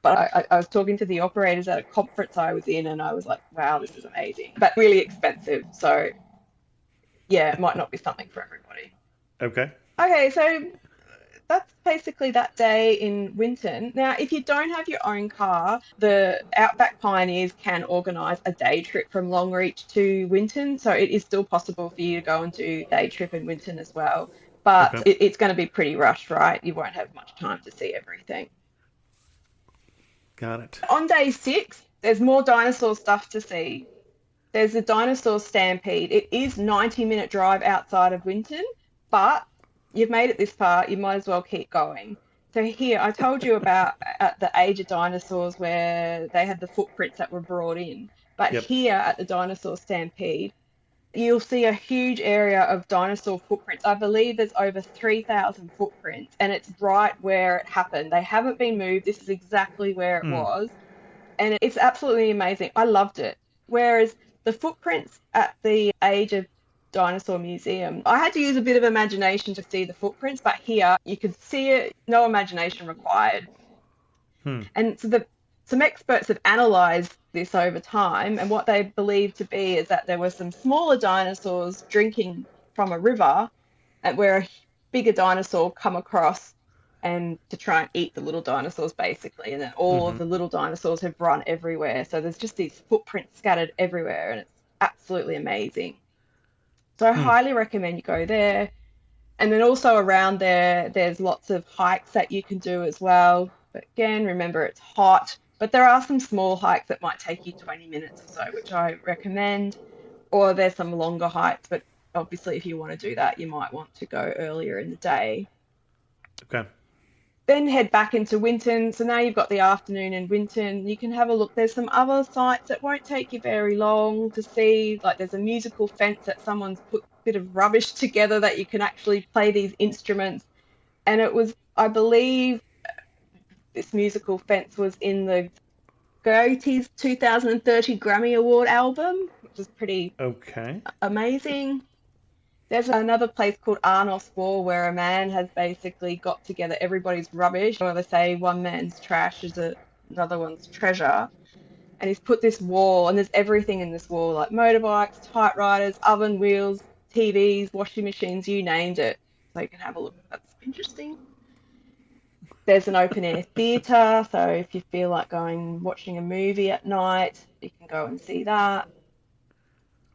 But I was talking to the operators at a conference I was in, and I was like, wow, this is amazing, but really expensive. So yeah, it might not be something for everybody. Okay. Okay, so that's basically that day in Winton. Now, if you don't have your own car, the Outback Pioneers can organise a day trip from Longreach to Winton. So it is still possible for you to go and do a day trip in Winton as well. But Okay. it's going to be pretty rushed, right? You won't have much time to see everything. Got it. On day 6, there's more dinosaur stuff to see. There's the dinosaur stampede. It is 90-minute drive outside of Winton, but you've made it this far, you might as well keep going. So here, I told you about at the age of dinosaurs where they had the footprints that were brought in. But Yep. here at the dinosaur stampede, you'll see a huge area of dinosaur footprints. I believe there's over 3,000 footprints, and it's right where it happened. They haven't been moved. This is exactly where it Hmm. was. And it's absolutely amazing. I loved it. Whereas the footprints at the Age of Dinosaur Museum, I had to use a bit of imagination to see the footprints, but here you could see it, no imagination required. Hmm. And so some experts have analysed this over time, and what they believe to be is that there were some smaller dinosaurs drinking from a river, and where a bigger dinosaur come across and to try and eat the little dinosaurs basically, and then all of Mm-hmm. the little dinosaurs have run everywhere. So there's just these footprints scattered everywhere, and it's absolutely amazing. So I Hmm. highly recommend you go there. And then also around there, there's lots of hikes that you can do as well. But again, remember it's hot, but there are some small hikes that might take you 20 minutes or so, which I recommend. Or there's some longer hikes, but obviously if you want to do that, you might want to go earlier in the day. Okay. Then head back into Winton. So now you've got the afternoon in Winton. You can have a look. There's some other sites that won't take you very long to see. Like there's a musical fence that someone's put a bit of rubbish together that you can actually play these instruments. And it was, I believe, this musical Fence was in the Coyote's 2030 Grammy Award album, which is pretty Okay. amazing. There's another place called Arnos War where a man has basically got together everybody's rubbish, or they say one man's trash is another one's treasure. And he's put this wall, and there's everything in this wall, like motorbikes, typewriters, oven wheels, TVs, washing machines, you named it. So you can have a look. That's interesting. There's an open air theatre, so if you feel like going watching a movie at night, you can go and see that.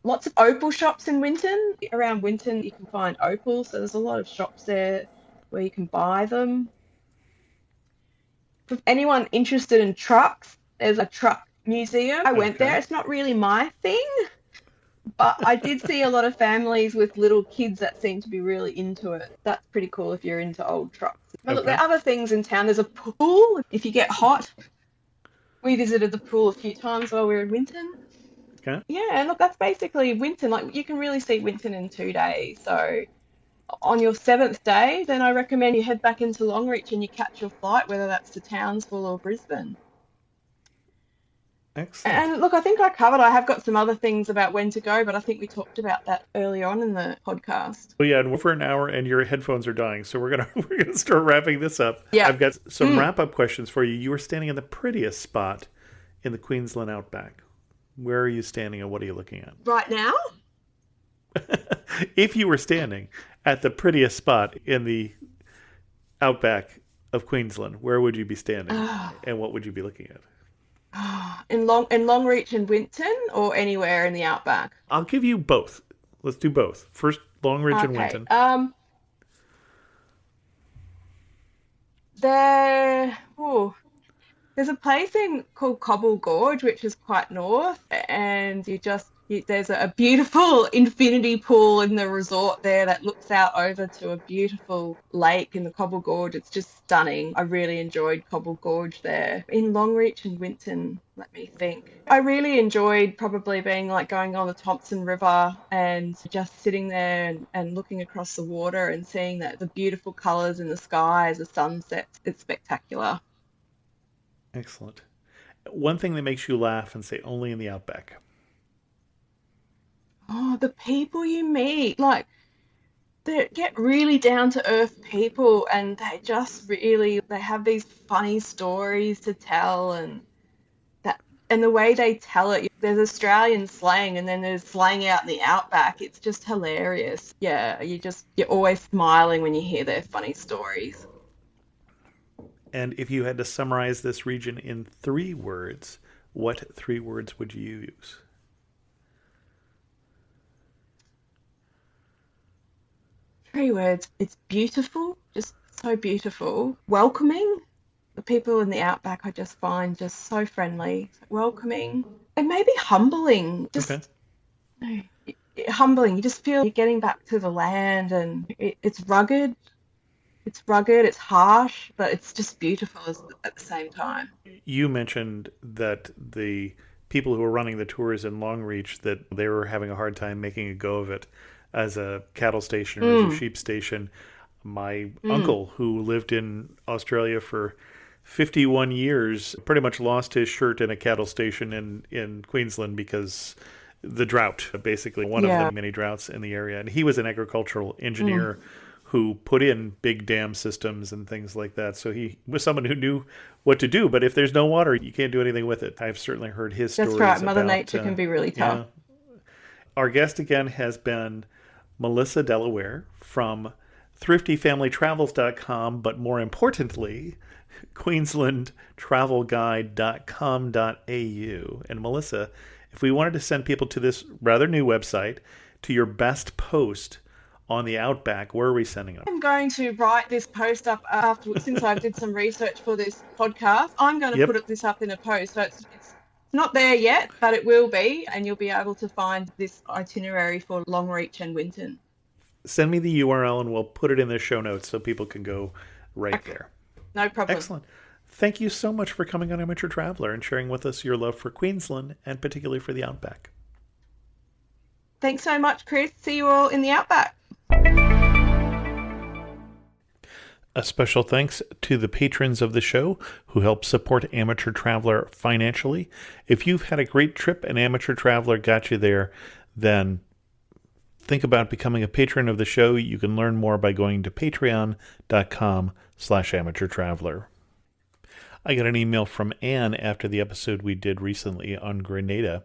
Lots of opal shops in Winton. Around Winton, you can find opals, so there's a lot of shops there where you can buy them. For anyone interested in trucks, there's a truck museum. I went there. It's not really my thing, but I did see a lot of families with little kids that seem to be really into it. That's pretty cool if you're into old trucks. But look, there are other things in town. There's a pool if you get hot. We visited the pool a few times while we were in Winton. Okay. Yeah, and look, that's basically Winton. Like, you can really see Winton in 2 days. So on your 7th day, then I recommend you head back into Longreach and you catch your flight, whether that's to Townsville or Brisbane. Excellent. And look, I think I have got some other things about when to go, but I think we talked about that earlier on in the podcast. Well, yeah, and we're for an hour and your headphones are dying, so we're gonna start wrapping this up. Yeah. I've got some wrap-up questions for you. You were standing in the prettiest spot in the Queensland Outback. Where are you standing and what are you looking at? Right now? If you were standing at the prettiest spot in the Outback of Queensland, where would you be standing and what would you be looking at? In Longreach and Winton, or anywhere in the Outback? I'll give you both. Let's do both. First, Longreach and Winton. There's a place called Cobble Gorge, which is quite north, and there's a beautiful infinity pool in the resort there that looks out over to a beautiful lake in the Cobble Gorge. It's just stunning. I really enjoyed Cobble Gorge there. In Longreach and Winton, let me think. I really enjoyed probably being like going on the Thompson River and just sitting there and looking across the water and seeing the beautiful colours in the sky as the sun sets. It's spectacular. Excellent. One thing that makes you laugh and say only in the Outback. Oh, the people you meet, like, they get really down to earth people, and they have these funny stories to tell, and the way they tell it, there's Australian slang and then there's slang out in the Outback. It's just hilarious. Yeah, you're always smiling when you hear their funny stories. And if you had to summarize this region in 3 words, what 3 words would you use? Three words. It's beautiful, just so beautiful. Welcoming. The people in the Outback I just find just so friendly, welcoming, and maybe humbling. Humbling. You just feel you're getting back to the land, and it's rugged. It's rugged, it's harsh, but it's just beautiful at the same time. You mentioned that the people who were running the tours in Longreach, that they were having a hard time making a go of it as a cattle station or as a sheep station. My uncle, who lived in Australia for 51 years, pretty much lost his shirt in a cattle station in Queensland because the drought, basically one of the many droughts in the area. And he was an agricultural engineer who put in big dam systems and things like that. So he was someone who knew what to do, but if there's no water, you can't do anything with it. I've certainly heard his stories. That's right. Mother Nature can be really tough. Our guest again has been Melissa Delaware from thriftyfamilytravels.com, but more importantly, queenslandtravelguide.com.au. And Melissa, if we wanted to send people to this rather new website, to your best post on the Outback, where are we sending them? I'm going to write this post up afterwards, since I did some research for this podcast. I'm going to put this up in a post. So it's not there yet, but it will be, and you'll be able to find this itinerary for Longreach and Winton. Send me the URL and we'll put it in the show notes so people can go right there. No problem. Excellent. Thank you so much for coming on Amateur Traveler and sharing with us your love for Queensland and particularly for the Outback. Thanks so much, Chris. See you all in the Outback. A special thanks to the patrons of the show who help support Amateur Traveler financially. If you've had a great trip and Amateur Traveler got you there, then think about becoming a patron of the show. You can learn more by going to patreon.com/amateurtraveler. I got an email from Anne after the episode we did recently on Grenada.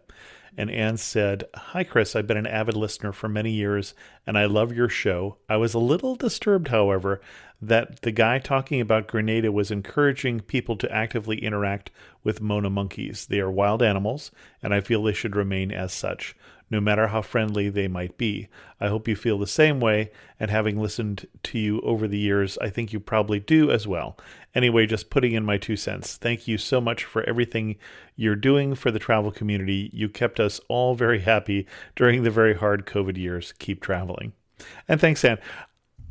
And Anne said, "Hi, Chris. I've been an avid listener for many years, and I love your show. I was a little disturbed, however, that the guy talking about Grenada was encouraging people to actively interact with Mona monkeys. They are wild animals, and I feel they should remain as such, no matter how friendly they might be. I hope you feel the same way, and having listened to you over the years, I think you probably do as well. Anyway, just putting in my 2 cents. Thank you so much for everything you're doing for the travel community. You kept us all very happy during the very hard COVID years. Keep traveling." And thanks, Anne.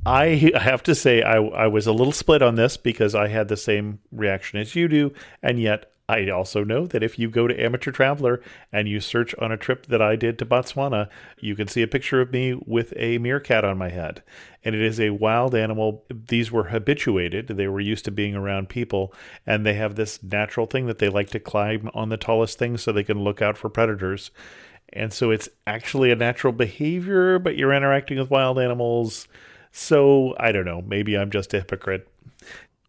I have to say I was a little split on this because I had the same reaction as you do, and yet I also know that if you go to Amateur Traveler and you search on a trip that I did to Botswana, you can see a picture of me with a meerkat on my head. And it is a wild animal. These were habituated. They were used to being around people, and they have this natural thing that they like to climb on the tallest things so they can look out for predators. And so it's actually a natural behavior, but you're interacting with wild animals. So I don't know. Maybe I'm just a hypocrite.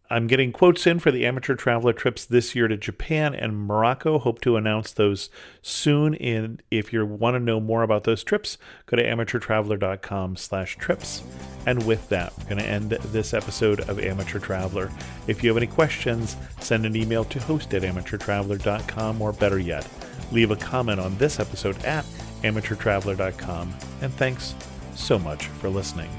I'm getting quotes in for the Amateur Traveler trips this year to Japan and Morocco. Hope to announce those soon. And if you want to know more about those trips, go to amateurtraveler.com/trips. And with that, we're going to end this episode of Amateur Traveler. If you have any questions, send an email to host@amateurtraveler.com, or better yet, leave a comment on this episode at amateurtraveler.com. And thanks so much for listening.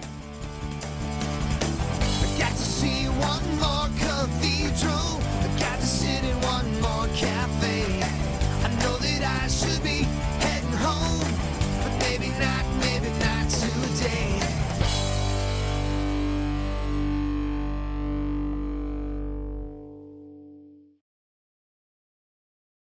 Got to see one more cathedral. I got to sit in one more cafe. I know that I should be heading home, but maybe not today.